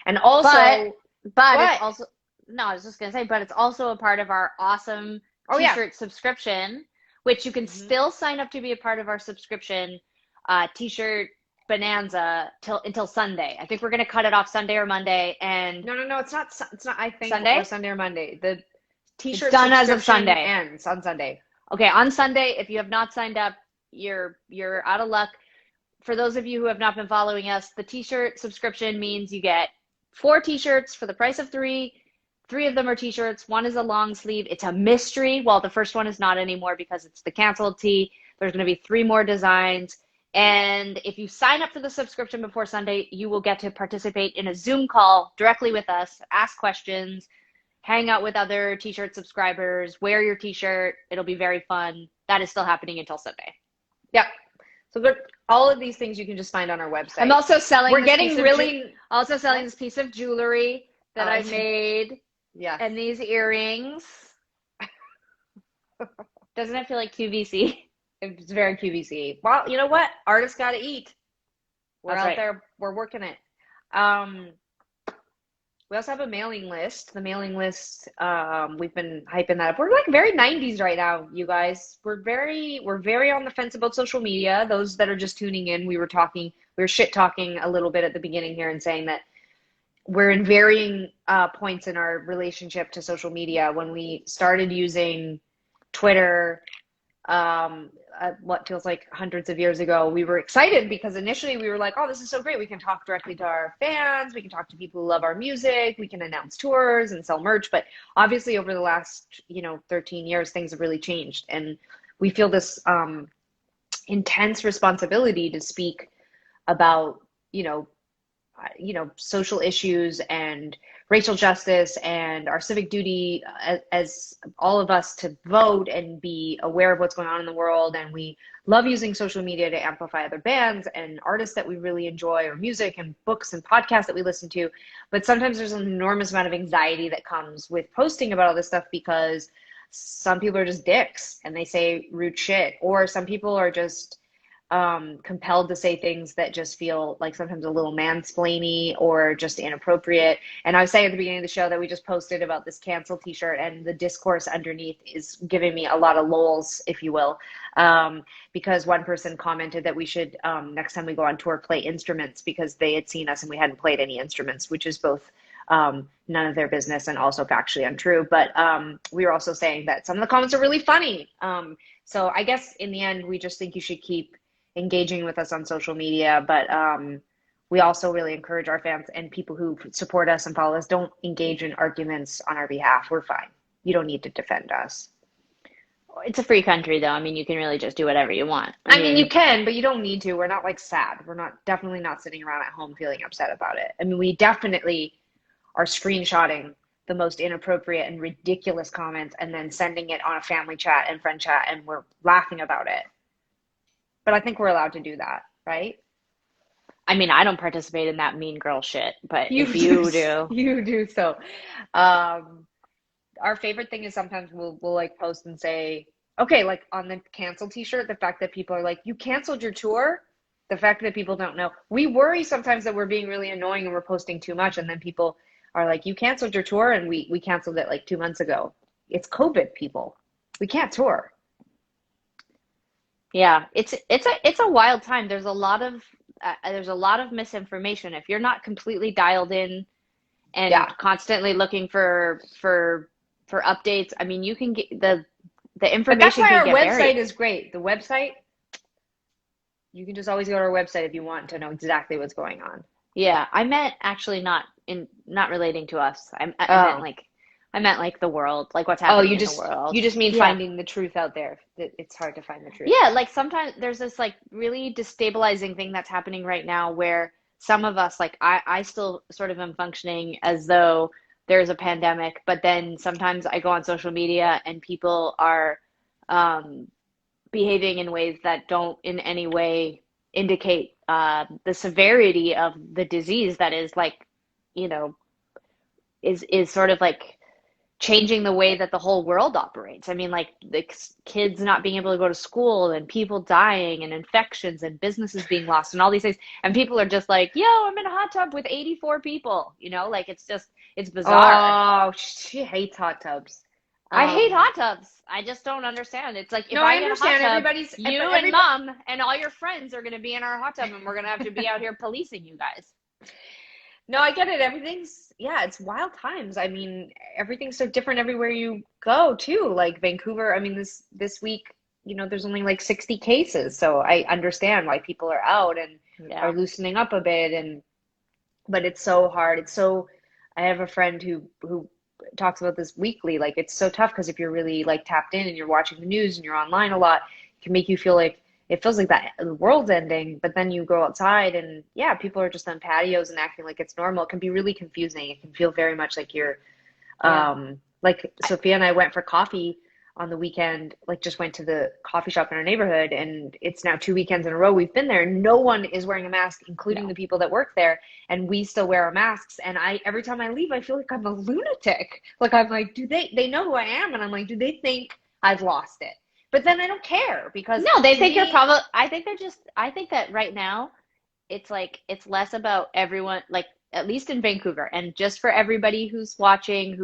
[SPEAKER 1] And
[SPEAKER 2] But
[SPEAKER 1] also,
[SPEAKER 2] but it's
[SPEAKER 1] what?
[SPEAKER 2] also no, I was just gonna say, but it's also a part of our awesome
[SPEAKER 1] Oh yeah.
[SPEAKER 2] t-shirt subscription, which you can
[SPEAKER 1] hmm
[SPEAKER 2] still sign up to be a part of our subscription t-shirt bonanza till until Sunday. I think we're gonna cut it off Sunday or Monday and
[SPEAKER 1] No, no, no. It's not. It's not. I think or
[SPEAKER 2] Sunday.
[SPEAKER 1] Sunday or Monday. The
[SPEAKER 2] It's
[SPEAKER 1] t-shirt
[SPEAKER 2] done as of
[SPEAKER 1] subscription
[SPEAKER 2] Sunday.
[SPEAKER 1] ends on Sunday.
[SPEAKER 2] Okay, on Sunday, if you have not signed up, you're out of luck. For those of you who have not been following us, the t-shirt subscription means you get four t-shirts for the price of three. Three of them are t-shirts. One is a long sleeve. It's a mystery. Well, the first one is not anymore because it's the canceled tee. There's going to be three more designs. And if you sign up for the subscription before Sunday, you will get to participate in a Zoom call directly with us, ask questions, hang out with other t-shirt subscribers, wear your t-shirt. It'll be very fun. That is still happening until Sunday.
[SPEAKER 1] Yeah. So good. All of these things you can just find on our
[SPEAKER 2] I'm
[SPEAKER 1] website.
[SPEAKER 2] also selling
[SPEAKER 1] We're
[SPEAKER 2] this
[SPEAKER 1] getting
[SPEAKER 2] piece of
[SPEAKER 1] really
[SPEAKER 2] also selling
[SPEAKER 1] what?
[SPEAKER 2] this piece of jewelry that I
[SPEAKER 1] Okay.
[SPEAKER 2] made
[SPEAKER 1] Yes.
[SPEAKER 2] and these earrings. Doesn't it feel like QVC?
[SPEAKER 1] It's very QVC. Well, you know what? Artists got to eat. We're
[SPEAKER 2] That's
[SPEAKER 1] out
[SPEAKER 2] right.
[SPEAKER 1] there. We're working it. Um, we also have a mailing list. The mailing list, we've been hyping that up. We're like very 90s right now, you guys. We're very on the fence about social media. Those that are just tuning in, we were shit talking a little bit at the beginning here and saying that we're in varying points in our relationship to social media. When we started using Twitter, what feels like hundreds of years ago, we were excited because initially we were like, oh, this is so great. We can talk directly to our fans. We can talk to people who love our music. We can announce tours and sell merch. But obviously, over the last, 13 years, things have really changed. And we feel this intense responsibility to speak about, you know, social issues and racial justice and our civic duty as all of us to vote and be aware of what's going on in the world. And we love using social media to amplify other bands and artists that we really enjoy, or music and books and podcasts that we listen to. But sometimes there's an enormous amount of anxiety that comes with posting about all this stuff because some people are just dicks and they say rude shit, or some people are just compelled to say things that just feel like sometimes a little mansplainy or just inappropriate. And I was saying at the beginning of the show that we just posted about this cancel t-shirt, and the discourse underneath is giving me a lot of lols, if you will, because one person commented that we should, next time we go on tour, play instruments because they had seen us and we hadn't played any instruments, which is both none of their business and also factually untrue. But we were also saying that some of the comments are really funny. So I guess in the end, we just think you should keep engaging with us on social media, but we also really encourage our fans and people who support us and follow us, don't engage in arguments on our behalf. We're fine. You don't need to defend us.
[SPEAKER 2] It's a free country, though. I mean, you can really just do whatever you want. I
[SPEAKER 1] I mean, you
[SPEAKER 2] mean,
[SPEAKER 1] can, but you don't need to. We're not like sad. We're not definitely not sitting around at home feeling upset about it. I mean, we definitely are screenshotting the most inappropriate and ridiculous comments and then sending it on a family chat and friend chat, and we're laughing about it. But I think we're allowed to do that, right?
[SPEAKER 2] I don't participate in that mean girl shit, but
[SPEAKER 1] You
[SPEAKER 2] if
[SPEAKER 1] do,
[SPEAKER 2] you do,
[SPEAKER 1] you do so. Um, our favorite thing is sometimes we'll like post and say, okay, like on the cancel t-shirt, the fact that people are like, you canceled your tour, the fact that people don't know. We worry sometimes that we're being really annoying and we're posting too much, and then people are like, you canceled your tour, and we canceled it like 2 months ago. It's COVID, people. We can't tour.
[SPEAKER 2] yeah, it's a wild time. There's a lot of misinformation. If you're not completely dialed in and
[SPEAKER 1] Yeah.
[SPEAKER 2] constantly looking for updates, I mean, you can get the
[SPEAKER 1] But that's
[SPEAKER 2] information
[SPEAKER 1] why
[SPEAKER 2] can
[SPEAKER 1] our
[SPEAKER 2] get
[SPEAKER 1] website
[SPEAKER 2] buried.
[SPEAKER 1] is great. The website, you can just always go to our website if you want to know exactly what's going on.
[SPEAKER 2] Yeah, I meant actually not relating to us. I meant
[SPEAKER 1] Oh,
[SPEAKER 2] like I meant like the world, like what's
[SPEAKER 1] Oh,
[SPEAKER 2] happening in the
[SPEAKER 1] you
[SPEAKER 2] world.
[SPEAKER 1] just mean
[SPEAKER 2] Yeah.
[SPEAKER 1] finding the truth out there. That it's hard to find the truth.
[SPEAKER 2] Yeah, like sometimes there's this like really destabilizing thing that's happening right now where some of us, like I still sort of am functioning as though there's a pandemic, but then sometimes I go on social media and people are um, behaving in ways that don't in any way indicate the severity of the disease that is like, you know, is sort of like changing the way that the whole world operates. I mean, like the kids not being able to go to school and people dying and infections and businesses being lost and all these things. And people are just like, yo, I'm in a hot tub with 84 people, like it's just, it's bizarre.
[SPEAKER 1] Oh, she hates hot tubs.
[SPEAKER 2] I hate
[SPEAKER 1] Um,
[SPEAKER 2] hot tubs. I just don't understand. It's like if
[SPEAKER 1] no, I
[SPEAKER 2] I get a hot
[SPEAKER 1] understand
[SPEAKER 2] tub,
[SPEAKER 1] everybody's, but
[SPEAKER 2] you and
[SPEAKER 1] everybody.
[SPEAKER 2] mom and all your friends are going to be in our hot tub and we're going to have to be out here policing you guys.
[SPEAKER 1] No, I get it. Everything's, yeah, it's wild times. I mean, everything's so different everywhere you go too. Like Vancouver, I mean, this week, there's only like 60 cases, so I understand why people are out and are
[SPEAKER 2] Yeah.
[SPEAKER 1] loosening up a bit. And but it's so hard. It's so. I have a friend who talks about this weekly. Like it's so tough because if you're really like tapped in and you're watching the news and you're online a lot, it can make you feel like it feels like that the world's ending. But then you go outside and yeah, people are just on patios and acting like it's normal. It can be really confusing. It can feel very much like you're
[SPEAKER 2] Yeah.
[SPEAKER 1] like Sophia and I went for coffee on the weekend, like just went to the coffee shop in our neighborhood, and it's now 2 weekends in a row we've been there. No one is wearing a mask, including
[SPEAKER 2] No.
[SPEAKER 1] the people that work there, and we still wear our masks. And I every time I leave, I feel like I'm a lunatic. Like I'm like, do they know who I am? And I'm like, do they think I've lost it? But then I don't care because
[SPEAKER 2] No, they
[SPEAKER 1] to
[SPEAKER 2] think you're
[SPEAKER 1] me,
[SPEAKER 2] probably, I think that right now it's like, it's less about everyone, like at least in Vancouver and just for everybody who's watching,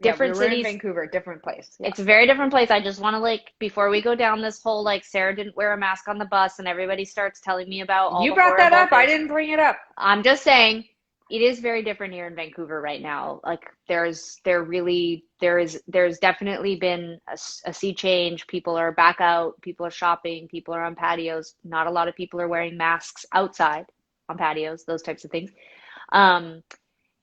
[SPEAKER 1] yeah, we
[SPEAKER 2] different
[SPEAKER 1] were in
[SPEAKER 2] cities,
[SPEAKER 1] Vancouver, different place. Yeah.
[SPEAKER 2] it's a very different place. I just want to like, before we go down this whole like Sarah didn't wear a mask on the bus and everybody starts telling me about all
[SPEAKER 1] You
[SPEAKER 2] the
[SPEAKER 1] brought that
[SPEAKER 2] horrible
[SPEAKER 1] up. I
[SPEAKER 2] things.
[SPEAKER 1] didn't bring it up.
[SPEAKER 2] I'm just saying it is very different here in Vancouver right now. Like there's definitely been a sea change. People are back out, people are shopping, people are on patios. Not a lot of people are wearing masks outside on patios, those types of things. Um,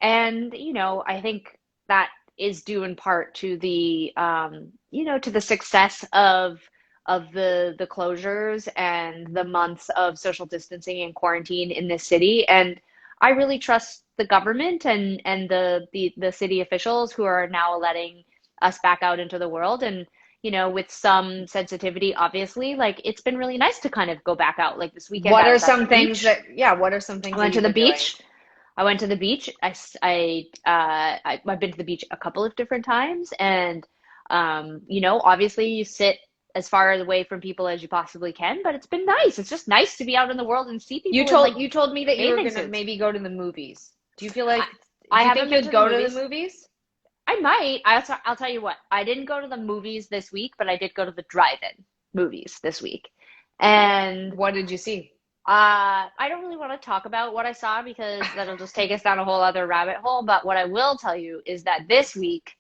[SPEAKER 2] and I think that is due in part to to the success of the closures and the months of social distancing and quarantine in this city. And I really trust the government and the city officials who are now letting us back out into the world. And with some sensitivity, obviously, like it's been really nice to kind of go back out. Like this weekend,
[SPEAKER 1] What
[SPEAKER 2] I
[SPEAKER 1] are
[SPEAKER 2] was at the
[SPEAKER 1] some things
[SPEAKER 2] beach.
[SPEAKER 1] that, yeah, what are some
[SPEAKER 2] I
[SPEAKER 1] things that
[SPEAKER 2] went to
[SPEAKER 1] you've
[SPEAKER 2] the
[SPEAKER 1] been doing?
[SPEAKER 2] beach. I went to the beach. I've been to the beach a couple of different times, and obviously you sit as far away from people as you possibly can, but it's been nice. It's just nice to be out in the world and see
[SPEAKER 1] You
[SPEAKER 2] people in like
[SPEAKER 1] told you told me that you were
[SPEAKER 2] bathing
[SPEAKER 1] gonna
[SPEAKER 2] suits.
[SPEAKER 1] maybe go to the movies. Do you feel like
[SPEAKER 2] I, I
[SPEAKER 1] do you think
[SPEAKER 2] haven't been
[SPEAKER 1] you'd
[SPEAKER 2] to the
[SPEAKER 1] go to the
[SPEAKER 2] movies.
[SPEAKER 1] movies?
[SPEAKER 2] I might. I'll tell you what. I didn't go to the movies this week, but I did go to the drive-in movies this week, and
[SPEAKER 1] What did you see?
[SPEAKER 2] I don't really want to talk about what I saw because that'll just take us down a whole other rabbit hole. But what I will tell you is that this week,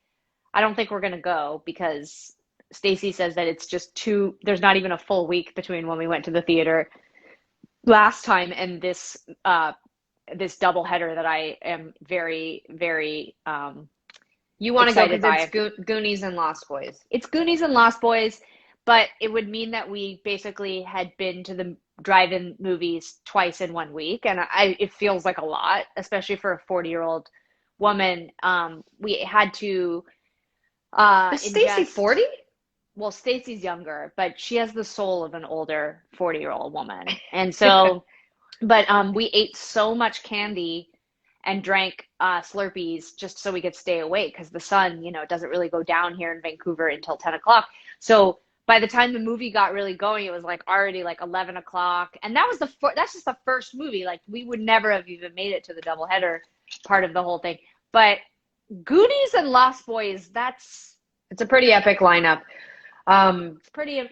[SPEAKER 2] I don't think we're going to go because Stacy says that it's just there's not even a full week between when we went to the theater last time and this double header that I am very, very
[SPEAKER 1] You want to go
[SPEAKER 2] excited
[SPEAKER 1] because it's
[SPEAKER 2] by.
[SPEAKER 1] Goonies and Lost Boys.
[SPEAKER 2] It's Goonies and Lost Boys, but it would mean that we basically had been to the drive-in movies twice in 1 week, and it feels like a lot, especially for a 40-year-old woman. We had to
[SPEAKER 1] Is Stacy
[SPEAKER 2] ingest.
[SPEAKER 1] 40?
[SPEAKER 2] Well, Stacy's younger, but she has the soul of an older 40-year-old woman, and so. But we ate so much candy and drank Slurpees just so we could stay awake because the sun, doesn't really go down here in Vancouver until 10 o'clock. So by the time the movie got really going, it was like already like 11 o'clock. And that's just the first movie. Like we would never have even made it to the doubleheader part of the whole thing. But Goonies and Lost Boys, that's
[SPEAKER 1] It's a pretty epic lineup.
[SPEAKER 2] it's pretty.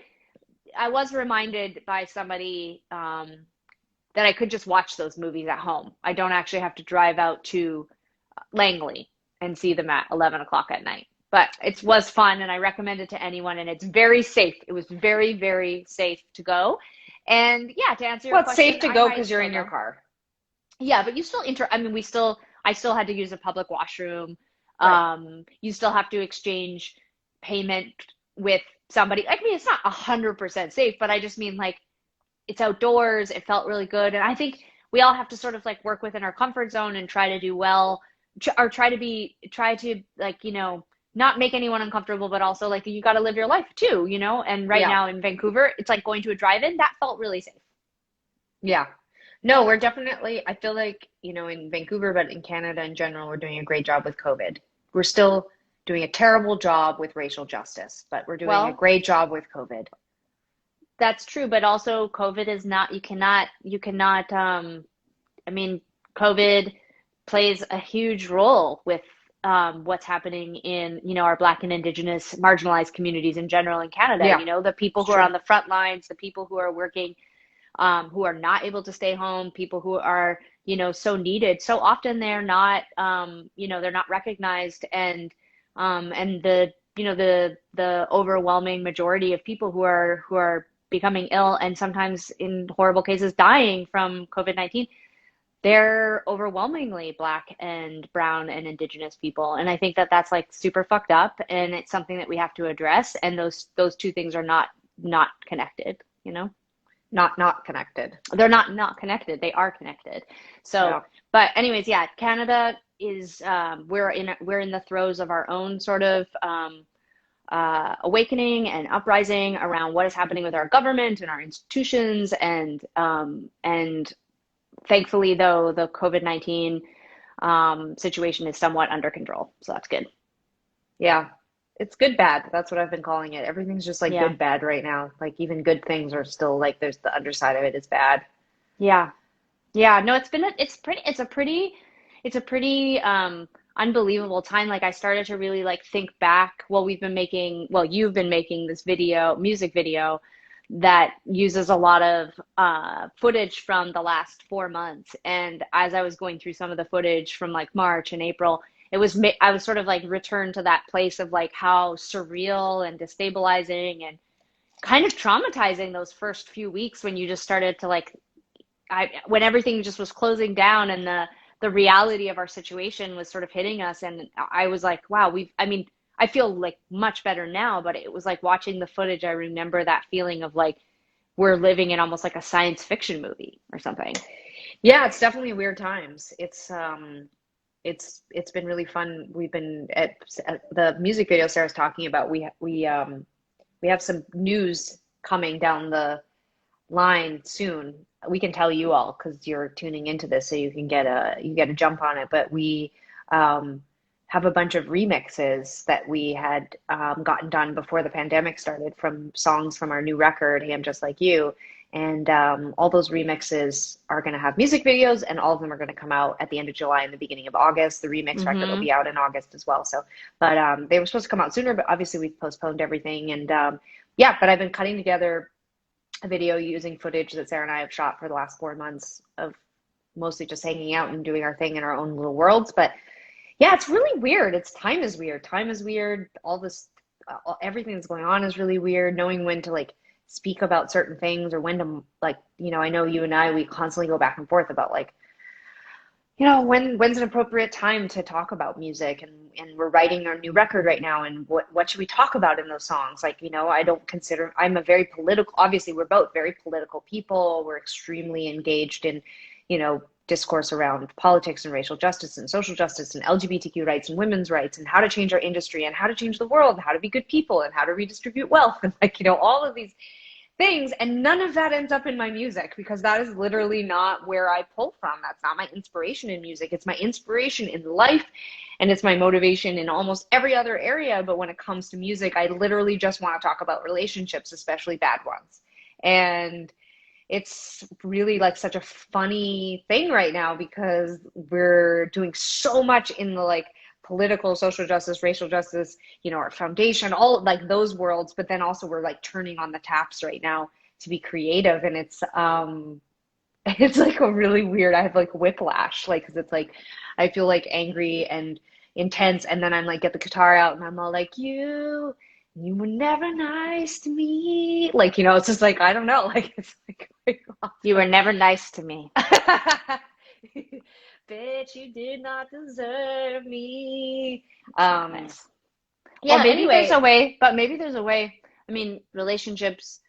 [SPEAKER 2] I was reminded by somebody that I could just watch those movies at home. I don't actually have to drive out to Langley and see them at 11 o'clock at night. But it was fun and I recommend it to anyone and it's very safe. It was very, very safe to go. And yeah, to answer your
[SPEAKER 1] Well, it's safe
[SPEAKER 2] question,
[SPEAKER 1] to
[SPEAKER 2] I
[SPEAKER 1] go
[SPEAKER 2] might
[SPEAKER 1] because you're
[SPEAKER 2] still
[SPEAKER 1] in your
[SPEAKER 2] go.
[SPEAKER 1] car.
[SPEAKER 2] Yeah, but you still I mean, I still had to use a public washroom.
[SPEAKER 1] Right.
[SPEAKER 2] You still have to exchange payment with somebody. I mean, it's not 100% safe, but I just mean like it's outdoors. It felt really good. And I think we all have to sort of like work within our comfort zone and try to do well, or try to like, not make anyone uncomfortable, but also like you got to live your life too, And right
[SPEAKER 1] Yeah.
[SPEAKER 2] now in Vancouver, it's like going to a drive-in that felt really safe.
[SPEAKER 1] Yeah. No, we're definitely, I feel like, in Vancouver, but in Canada in general, we're doing a great job with COVID. We're still doing a terrible job with racial justice, but we're doing a
[SPEAKER 2] Well,
[SPEAKER 1] great job with COVID.
[SPEAKER 2] that's true, but also COVID is not, you cannot, I mean, COVID plays a huge role with what's happening in, our Black and Indigenous marginalized communities in general in Canada.
[SPEAKER 1] Yeah,
[SPEAKER 2] The people
[SPEAKER 1] it's
[SPEAKER 2] who are
[SPEAKER 1] true.
[SPEAKER 2] on the front lines, the people who are working, who are not able to stay home, people who are, so needed. So often they're not recognized, and the overwhelming majority of people who are becoming ill and sometimes in horrible cases dying from COVID-19, they're overwhelmingly Black and Brown and Indigenous people. And I think that that's like super fucked up, and it's something that we have to address. And those two things are not connected.
[SPEAKER 1] Not connected.
[SPEAKER 2] They're not connected. They are connected. So,
[SPEAKER 1] Yeah.
[SPEAKER 2] but anyways, yeah, Canada is we're in the throes of our own sort of awakening and uprising around what is happening with our government and our institutions, and thankfully, though, the COVID-19 situation is somewhat under control, so that's good.
[SPEAKER 1] Yeah. It's good bad. That's what I've been calling it. Everything's just like
[SPEAKER 2] Yeah,
[SPEAKER 1] good bad right now. Like even good things are still like there's the underside of it is bad.
[SPEAKER 2] yeah, yeah. No, it's a pretty unbelievable time. Like I started to really like think back. You've been making this music video that uses a lot of footage from the last 4 months. And as I was going through some of the footage from like March and April, I was sort of like returned to that place of like how surreal and destabilizing and kind of traumatizing those first few weeks when you just started to like when everything just was closing down and the reality of our situation was sort of hitting us. And I was like, wow, I mean, I feel like much better now, but it was like watching the footage. I remember that feeling of like we're living in almost like a science fiction movie or something.
[SPEAKER 1] Yeah, it's definitely weird times. It's been really fun. We've been at the music video Sarah's talking about. We have some news coming down the line soon. We can tell you all because you're tuning into this, so you get a jump on it. But we um, have a bunch of remixes that we had gotten done before the pandemic started from songs from our new record, "Hey, I'm Just Like You." And all those remixes are going to have music videos, and all of them are going to come out at the end of July and the beginning of August. The remix record will
[SPEAKER 2] Hmm.
[SPEAKER 1] be out in August as well. So, but they were supposed to come out sooner, but obviously we've postponed everything. And yeah, but I've been cutting together a video using footage that Sarah and I have shot for the last 4 months of mostly just hanging out and doing our thing in our own little worlds. But yeah, it's really weird. Time is weird. Time is weird. All this, everything that's going on is really weird. Knowing when to like speak about certain things or when to like, I know you and I, we constantly go back and forth about like, when's an appropriate time to talk about music, and we're writing our new record right now, and what should we talk about in those songs? Like, I don't consider I'm a very political, obviously we're both very political people. We're extremely engaged in, discourse around politics and racial justice and social justice and LGBTQ rights and women's rights and how to change our industry and how to change the world and how to be good people and how to redistribute wealth and like, all of these things, and none of that ends up in my music because that is literally not where I pull from. That's not my inspiration in music. It's my inspiration in life, and it's my motivation in almost every other area. But when it comes to music, I literally just want to talk about relationships, especially bad ones. And it's really like such a funny thing right now because we're doing so much in the like political, social justice, racial justice, our foundation, all like those worlds, but then also we're like turning on the taps right now to be creative. And it's like a really weird, I have like whiplash, like, cause it's like, I feel like angry and intense. And then I'm like, get the guitar out and I'm all like, you were never nice to me. Like, it's just like, I don't know. Like, it's like,
[SPEAKER 2] You were never nice to me.
[SPEAKER 1] bitch, you did not deserve me.
[SPEAKER 2] Nice. Or
[SPEAKER 1] Yeah,
[SPEAKER 2] maybe there's a
[SPEAKER 1] anyway,
[SPEAKER 2] way, but maybe there's a way. I mean, relationships,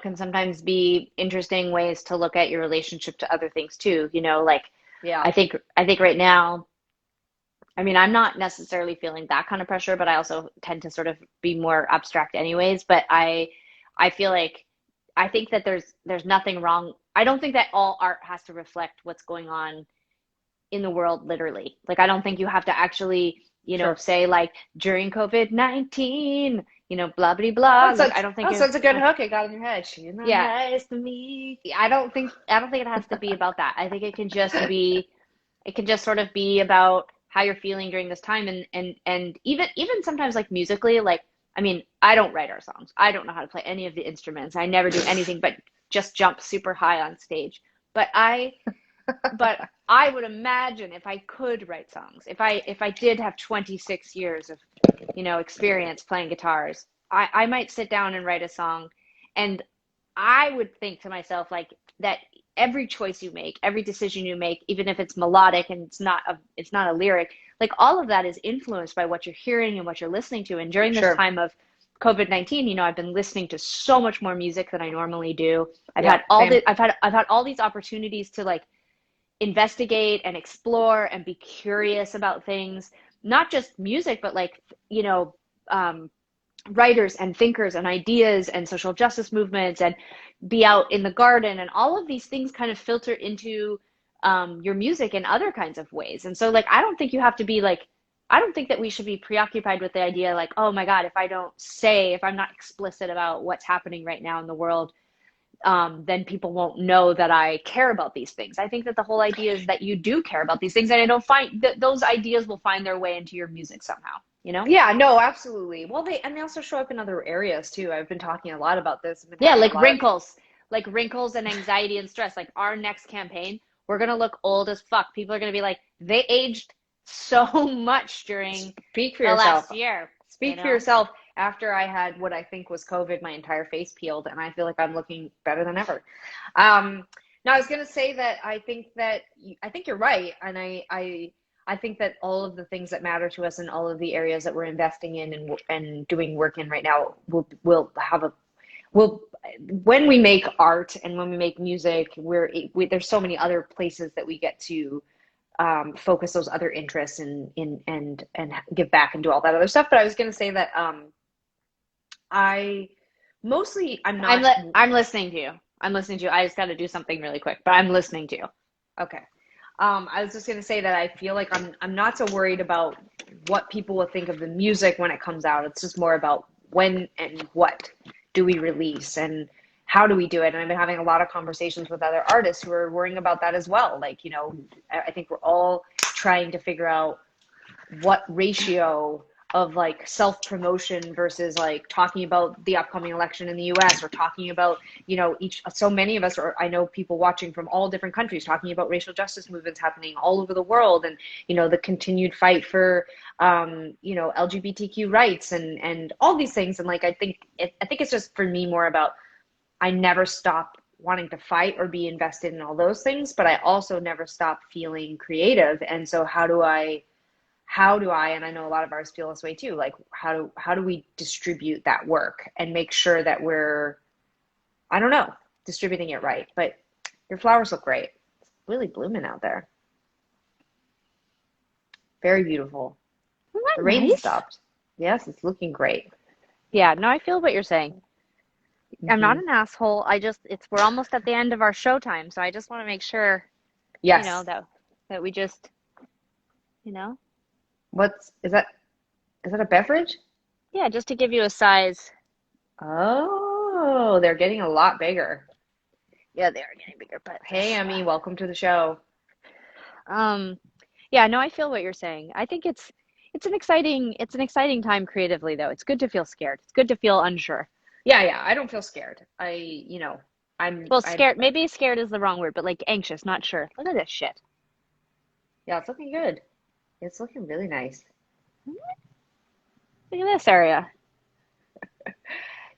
[SPEAKER 2] can sometimes be interesting ways to look at your relationship to other things too. Like
[SPEAKER 1] yeah,
[SPEAKER 2] I think right now, I mean, I'm not necessarily feeling that kind of pressure, but I also tend to sort of be more abstract anyways. But I feel like I think that there's nothing wrong. I don't think that all art has to reflect what's going on in the world literally. Like I don't think you have to actually,
[SPEAKER 1] sure.
[SPEAKER 2] say like during COVID-19, blah blah blah.
[SPEAKER 1] That's
[SPEAKER 2] Like
[SPEAKER 1] such
[SPEAKER 2] I don't think
[SPEAKER 1] that's
[SPEAKER 2] it
[SPEAKER 1] such a good hook. It got in your head. She's not
[SPEAKER 2] yeah.
[SPEAKER 1] nice to me.
[SPEAKER 2] I don't think it has to be about that. I think it can just sort of be about how you're feeling during this time and even sometimes like musically, like I mean, I don't write our songs. I don't know how to play any of the instruments. I never do anything but just jump super high on stage. But I would imagine if I could write songs, if I did have 26 years of, experience playing guitars, I might sit down and write a song, and I would think to myself like that every choice you make, every decision you make, even if it's melodic and it's not a lyric, like all of that is influenced by what you're hearing and what you're listening to. And during this
[SPEAKER 1] Sure.
[SPEAKER 2] time of COVID-19, I've been listening to so much more music than I normally do. I've
[SPEAKER 1] Yeah,
[SPEAKER 2] had all
[SPEAKER 1] same.
[SPEAKER 2] the I've had all these opportunities to like investigate and explore and be curious about things, not just music, but like, um, writers and thinkers and ideas and social justice movements and be out in the garden. And all of these things kind of filter into your music in other kinds of ways. And so, like, I don't think you have to be like, I don't think that we should be preoccupied with the idea like, oh my God, if I'm not explicit about what's happening right now in the world, then people won't know that I care about these things. I think that the whole idea is that you do care about these things, and I don't find that those ideas will find their way into your music somehow, you know?
[SPEAKER 1] Yeah, no, absolutely. Well, they also show up in other areas too. I've been talking a lot about this. I've been
[SPEAKER 2] Yeah,
[SPEAKER 1] having a lot of
[SPEAKER 2] like wrinkles and anxiety and stress. Like our next campaign, we're gonna look old as fuck. People are gonna be like, they aged so much during
[SPEAKER 1] speak for
[SPEAKER 2] the
[SPEAKER 1] yourself.
[SPEAKER 2] last year, you
[SPEAKER 1] Speak for
[SPEAKER 2] know?
[SPEAKER 1] yourself. After I had what I think was COVID, my entire face peeled, and I feel like I'm looking better than ever. Um, Now, I was going to say that I think you're right, and I think that all of the things that matter to us and all of the areas that we're investing in and doing work in right now will have a will when we make art and when we make music, there's so many other places that we get to focus those other interests and give back and do all that other stuff. But I was going to say that I I'm not
[SPEAKER 2] I'm listening to you. I'm listening to you. I just got to do something really quick, but I'm listening to you.
[SPEAKER 1] okay. I was just going to say that I feel like I'm not so worried about what people will think of the music when it comes out. It's just more about when and what do we release and how do we do it. And I've been having a lot of conversations with other artists who are worrying about that as well. Like, I think we're all trying to figure out what ratio of like self promotion versus like talking about the upcoming election in the US or talking about, each so many of us are I know people watching from all different countries talking about racial justice movements happening all over the world and the continued fight for LGBTQ rights and all these things and like I think it's just for me more about I never stop wanting to fight or be invested in all those things, but I also never stop feeling creative. And so how do I, and I know a lot of artists feel this way too, like how do we distribute that work and make sure that we're, I don't know, distributing it right. But your flowers look great. It's really blooming out there. Very beautiful.
[SPEAKER 2] Isn't
[SPEAKER 1] The
[SPEAKER 2] that
[SPEAKER 1] rain
[SPEAKER 2] nice?
[SPEAKER 1] stopped. Yes, it's looking great.
[SPEAKER 2] Yeah, no, I feel what you're saying. I'm not
[SPEAKER 1] Hmm.
[SPEAKER 2] an asshole. We're almost at the end of our show time, so I just want to make sure,
[SPEAKER 1] Yes.
[SPEAKER 2] that we just, you know,
[SPEAKER 1] Is that? Is that a beverage?
[SPEAKER 2] yeah, just to give you a size.
[SPEAKER 1] Oh, they're getting a lot bigger.
[SPEAKER 2] Yeah, they are getting bigger, but
[SPEAKER 1] Hey, Emmy, welcome to the show.
[SPEAKER 2] um, yeah, no, I feel what you're saying. I think it's an exciting time creatively though. It's good to feel scared. It's good to feel unsure.
[SPEAKER 1] Yeah, yeah, I don't feel scared.
[SPEAKER 2] Well,
[SPEAKER 1] I,
[SPEAKER 2] scared, maybe scared is the wrong word, but like anxious, not sure. Look at this shit.
[SPEAKER 1] yeah, it's looking good. It's looking really nice.
[SPEAKER 2] Look at this area.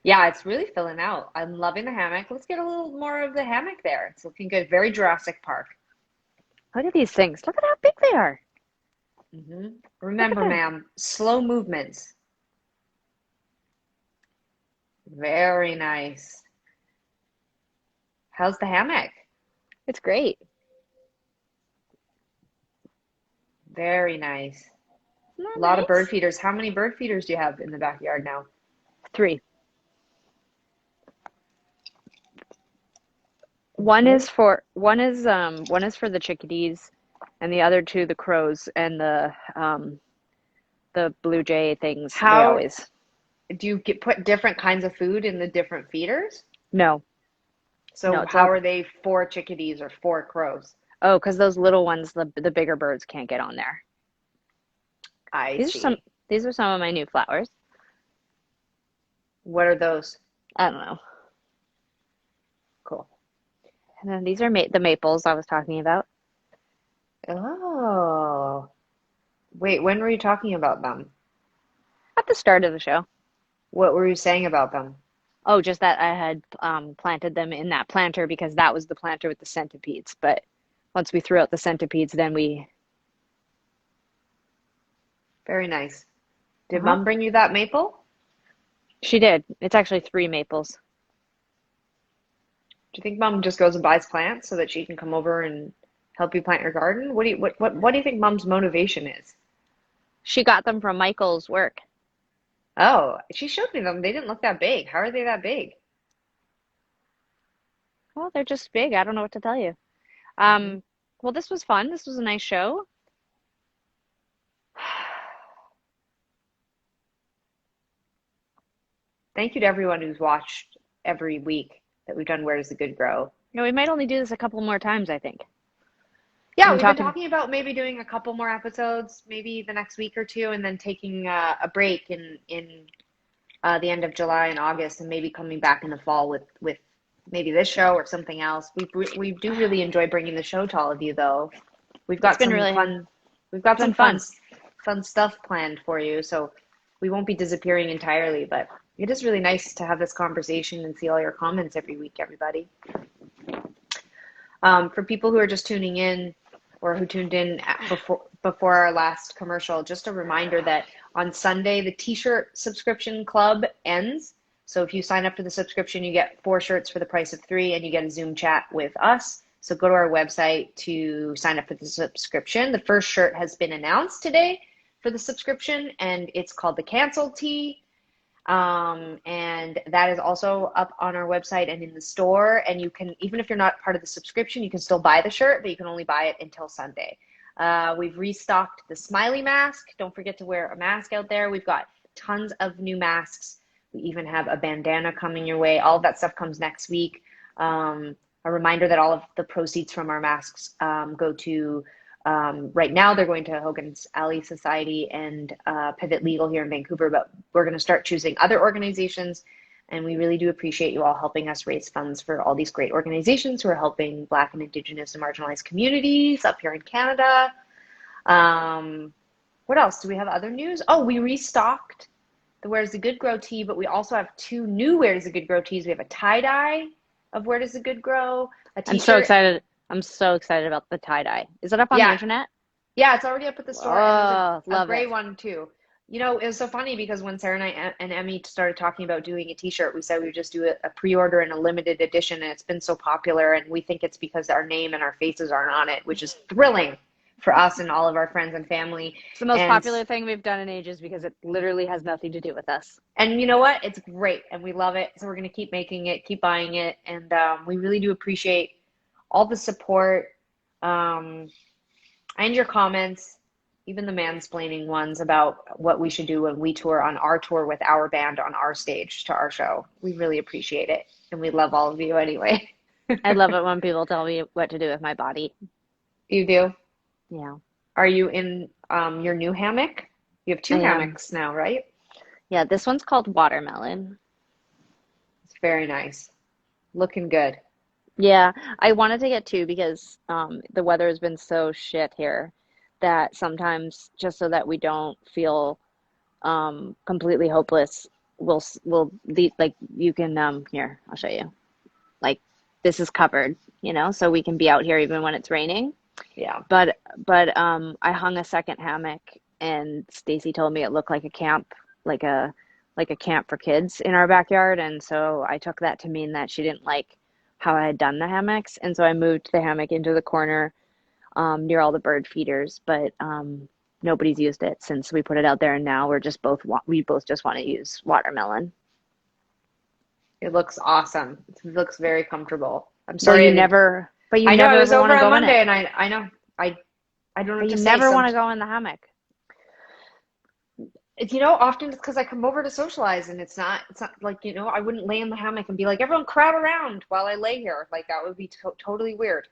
[SPEAKER 1] Yeah, it's really filling out. I'm loving the hammock. Let's get a little more of the hammock there. It's looking good. Very Jurassic Park.
[SPEAKER 2] Look at these things. Look at how big they are.
[SPEAKER 1] Hmm.
[SPEAKER 2] Look at
[SPEAKER 1] Remember,
[SPEAKER 2] them.
[SPEAKER 1] ma'am, slow movements. Very nice. How's the hammock?
[SPEAKER 2] It's great.
[SPEAKER 1] Very nice.
[SPEAKER 2] Isn't
[SPEAKER 1] A
[SPEAKER 2] that
[SPEAKER 1] lot of bird
[SPEAKER 2] nice?
[SPEAKER 1] feeders. How many bird feeders do you have in the backyard now?
[SPEAKER 2] 3.
[SPEAKER 1] Okay.
[SPEAKER 2] One is for the chickadees, and the other two the crows and the blue jay things. They
[SPEAKER 1] How
[SPEAKER 2] always
[SPEAKER 1] do you put different kinds of food in the different feeders?
[SPEAKER 2] no no.
[SPEAKER 1] So
[SPEAKER 2] It's
[SPEAKER 1] how
[SPEAKER 2] all
[SPEAKER 1] are they for chickadees or for crows?
[SPEAKER 2] oh, because those little ones, the bigger birds can't get on there.
[SPEAKER 1] I
[SPEAKER 2] These are some
[SPEAKER 1] see.
[SPEAKER 2] these are some of my new flowers.
[SPEAKER 1] What are those?
[SPEAKER 2] I don't know.
[SPEAKER 1] Cool.
[SPEAKER 2] And then these are the maples I was talking about
[SPEAKER 1] Oh, wait, when were you talking about them?
[SPEAKER 2] at the start of the show.
[SPEAKER 1] What were you saying about them?
[SPEAKER 2] Oh, just that I had planted them in that planter because that was the planter with the centipedes. But once we threw out the centipedes, then we.
[SPEAKER 1] Very nice. Did
[SPEAKER 2] Uh-huh.
[SPEAKER 1] Mom bring you that maple?
[SPEAKER 2] She did. It's actually 3 maples.
[SPEAKER 1] Do you think Mom just goes and buys plants so that she can come over and help you plant your garden? What do you think Mom's motivation is?
[SPEAKER 2] She got them from Michael's work.
[SPEAKER 1] Oh, she showed me them. They didn't look that big. How are they that big?
[SPEAKER 2] Well, they're just big. I don't know what to tell you.
[SPEAKER 1] Hmm.
[SPEAKER 2] Um, well, this was fun. This was a nice show.
[SPEAKER 1] Thank you to everyone who's watched every week that we've done Where Does the Good Grow?
[SPEAKER 2] You know, we might only do this a couple more times, I think. We've
[SPEAKER 1] Yeah,
[SPEAKER 2] been
[SPEAKER 1] we've been
[SPEAKER 2] talking.
[SPEAKER 1] talking about maybe doing a couple more episodes, maybe the next week or two, and then taking a break in the end of July and August, and maybe coming back in the fall with maybe this show or something else. We do really enjoy bringing the show to all of you, though. We've
[SPEAKER 2] It's
[SPEAKER 1] got
[SPEAKER 2] been
[SPEAKER 1] some
[SPEAKER 2] really,
[SPEAKER 1] fun. We've got
[SPEAKER 2] it's been
[SPEAKER 1] some
[SPEAKER 2] fun.
[SPEAKER 1] fun stuff planned for you, so we won't be disappearing entirely. But it is really nice to have this conversation and see all your comments every week, everybody. For people who are just tuning in or who tuned in before our last commercial, just a reminder that on Sunday the T-shirt subscription club ends. So if you sign up for the subscription, you get 4 shirts for the price of 3, and you get a Zoom chat with us. So go to our website to sign up for the subscription. The first shirt has been announced today for the subscription, and it's called the Cancel Tee. And that is also up on our website and in the store. And you can, even if you're not part of the subscription, you can still buy the shirt, but you can only buy it until Sunday. We've restocked the smiley mask. Don't forget to wear a mask out there. We've got tons of new masks. We even have a bandana coming your way. All of that stuff comes next week. A reminder that all of the proceeds from our masks go to right now, they're going to Hogan's Alley Society and Pivot Legal here in Vancouver, but we're going to start choosing other organizations. And we really do appreciate you all helping us raise funds for all these great organizations who are helping Black and Indigenous and marginalized communities up here in Canada. Um, what else? Do we have other news? Oh, we restocked the Where Does the Good Grow tee, but we also have 2 new Where Does the Good Grow tees. We have a tie-dye of Where Does the Good Grow, a
[SPEAKER 2] I'm so
[SPEAKER 1] t-shirt.
[SPEAKER 2] excited. I'm so excited about the tie dye. Is it up on the
[SPEAKER 1] Yeah,
[SPEAKER 2] internet?
[SPEAKER 1] yeah, it's already up at the store, and there's
[SPEAKER 2] Oh,
[SPEAKER 1] a
[SPEAKER 2] love
[SPEAKER 1] gray
[SPEAKER 2] it.
[SPEAKER 1] one too. You know, it was so funny because when Sarah and I and Emmy started talking about doing a t-shirt, we said we would just do a pre-order and a limited edition, and it's been so popular, and we think it's because our name and our faces aren't on it, which is thrilling for us and all of our friends and family.
[SPEAKER 2] It's the most
[SPEAKER 1] And
[SPEAKER 2] popular thing we've done in ages because it literally has nothing to do with us.
[SPEAKER 1] and you know what? It's great, and we love it. So we're gonna keep making it, keep buying it, and we really do appreciate all the support. Um, and your comments, even the mansplaining ones about what we should do when we tour on our tour with our band on our stage to our show. We really appreciate it. And we love all of you anyway.
[SPEAKER 2] I love it when people tell me what to do with my body.
[SPEAKER 1] You do?
[SPEAKER 2] Yeah,
[SPEAKER 1] Are you in your new hammock? You have
[SPEAKER 2] I
[SPEAKER 1] 2
[SPEAKER 2] am.
[SPEAKER 1] hammocks now, right?
[SPEAKER 2] Yeah, this one's called Watermelon.
[SPEAKER 1] It's very nice. Looking good.
[SPEAKER 2] Yeah, I wanted to get 2 because the weather has been so shit here that sometimes just so that we don't feel completely hopeless, we'll like you can I'll show you. Like this is covered, so we can be out here even when it's raining.
[SPEAKER 1] Yeah.
[SPEAKER 2] But I hung a second hammock, and Stacy told me it looked like a camp, like a camp for kids in our backyard, and so I took that to mean that she didn't like how I had done the hammocks, and so I moved the hammock into the corner near all the bird feeders, but nobody's used it since we put it out there, and now we both just want to use watermelon.
[SPEAKER 1] It looks awesome. It looks very comfortable. I'm
[SPEAKER 2] Well,
[SPEAKER 1] sorry I didn't.
[SPEAKER 2] you
[SPEAKER 1] I know I
[SPEAKER 2] never
[SPEAKER 1] was
[SPEAKER 2] ever want
[SPEAKER 1] over
[SPEAKER 2] to
[SPEAKER 1] on
[SPEAKER 2] go in it.
[SPEAKER 1] Monday and I know. I don't know
[SPEAKER 2] But
[SPEAKER 1] what
[SPEAKER 2] you
[SPEAKER 1] to say.
[SPEAKER 2] never
[SPEAKER 1] Some
[SPEAKER 2] want to go in the hammock.
[SPEAKER 1] often it's because I come over to socialize and it's not like, I wouldn't lay in the hammock and be like, everyone crowd around while I lay here. Like that would be totally weird.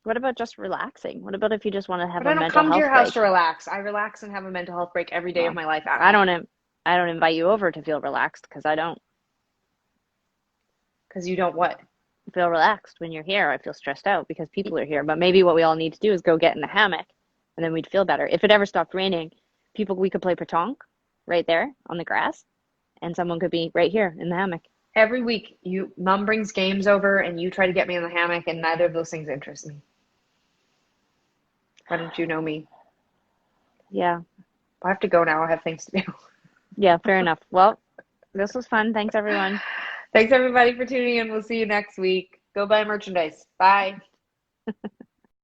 [SPEAKER 2] What about just relaxing? What about if you just want to have
[SPEAKER 1] But
[SPEAKER 2] a
[SPEAKER 1] I don't
[SPEAKER 2] mental
[SPEAKER 1] come to your
[SPEAKER 2] health
[SPEAKER 1] house
[SPEAKER 2] break?
[SPEAKER 1] to relax. I relax and have a mental health break every day of
[SPEAKER 2] Well,
[SPEAKER 1] my life at
[SPEAKER 2] I
[SPEAKER 1] home
[SPEAKER 2] don't I don't invite you over to feel relaxed because I don't
[SPEAKER 1] because you don't what?
[SPEAKER 2] feel relaxed when you're here. I feel stressed out because people are here. But maybe what we all need to do is go get in the hammock and then we'd feel better. If it ever stopped raining, we could play petanque right there on the grass and someone could be right here in the hammock.
[SPEAKER 1] Every week, mom brings games over and you try to get me in the hammock, and neither of those things interest me. Why don't you know me?
[SPEAKER 2] Yeah.
[SPEAKER 1] I have to go now. I have things to do.
[SPEAKER 2] Yeah, fair enough. Well, this was fun. Thanks, everyone.
[SPEAKER 1] Thanks everybody for tuning in. We'll see you next week. Go buy merchandise. Bye.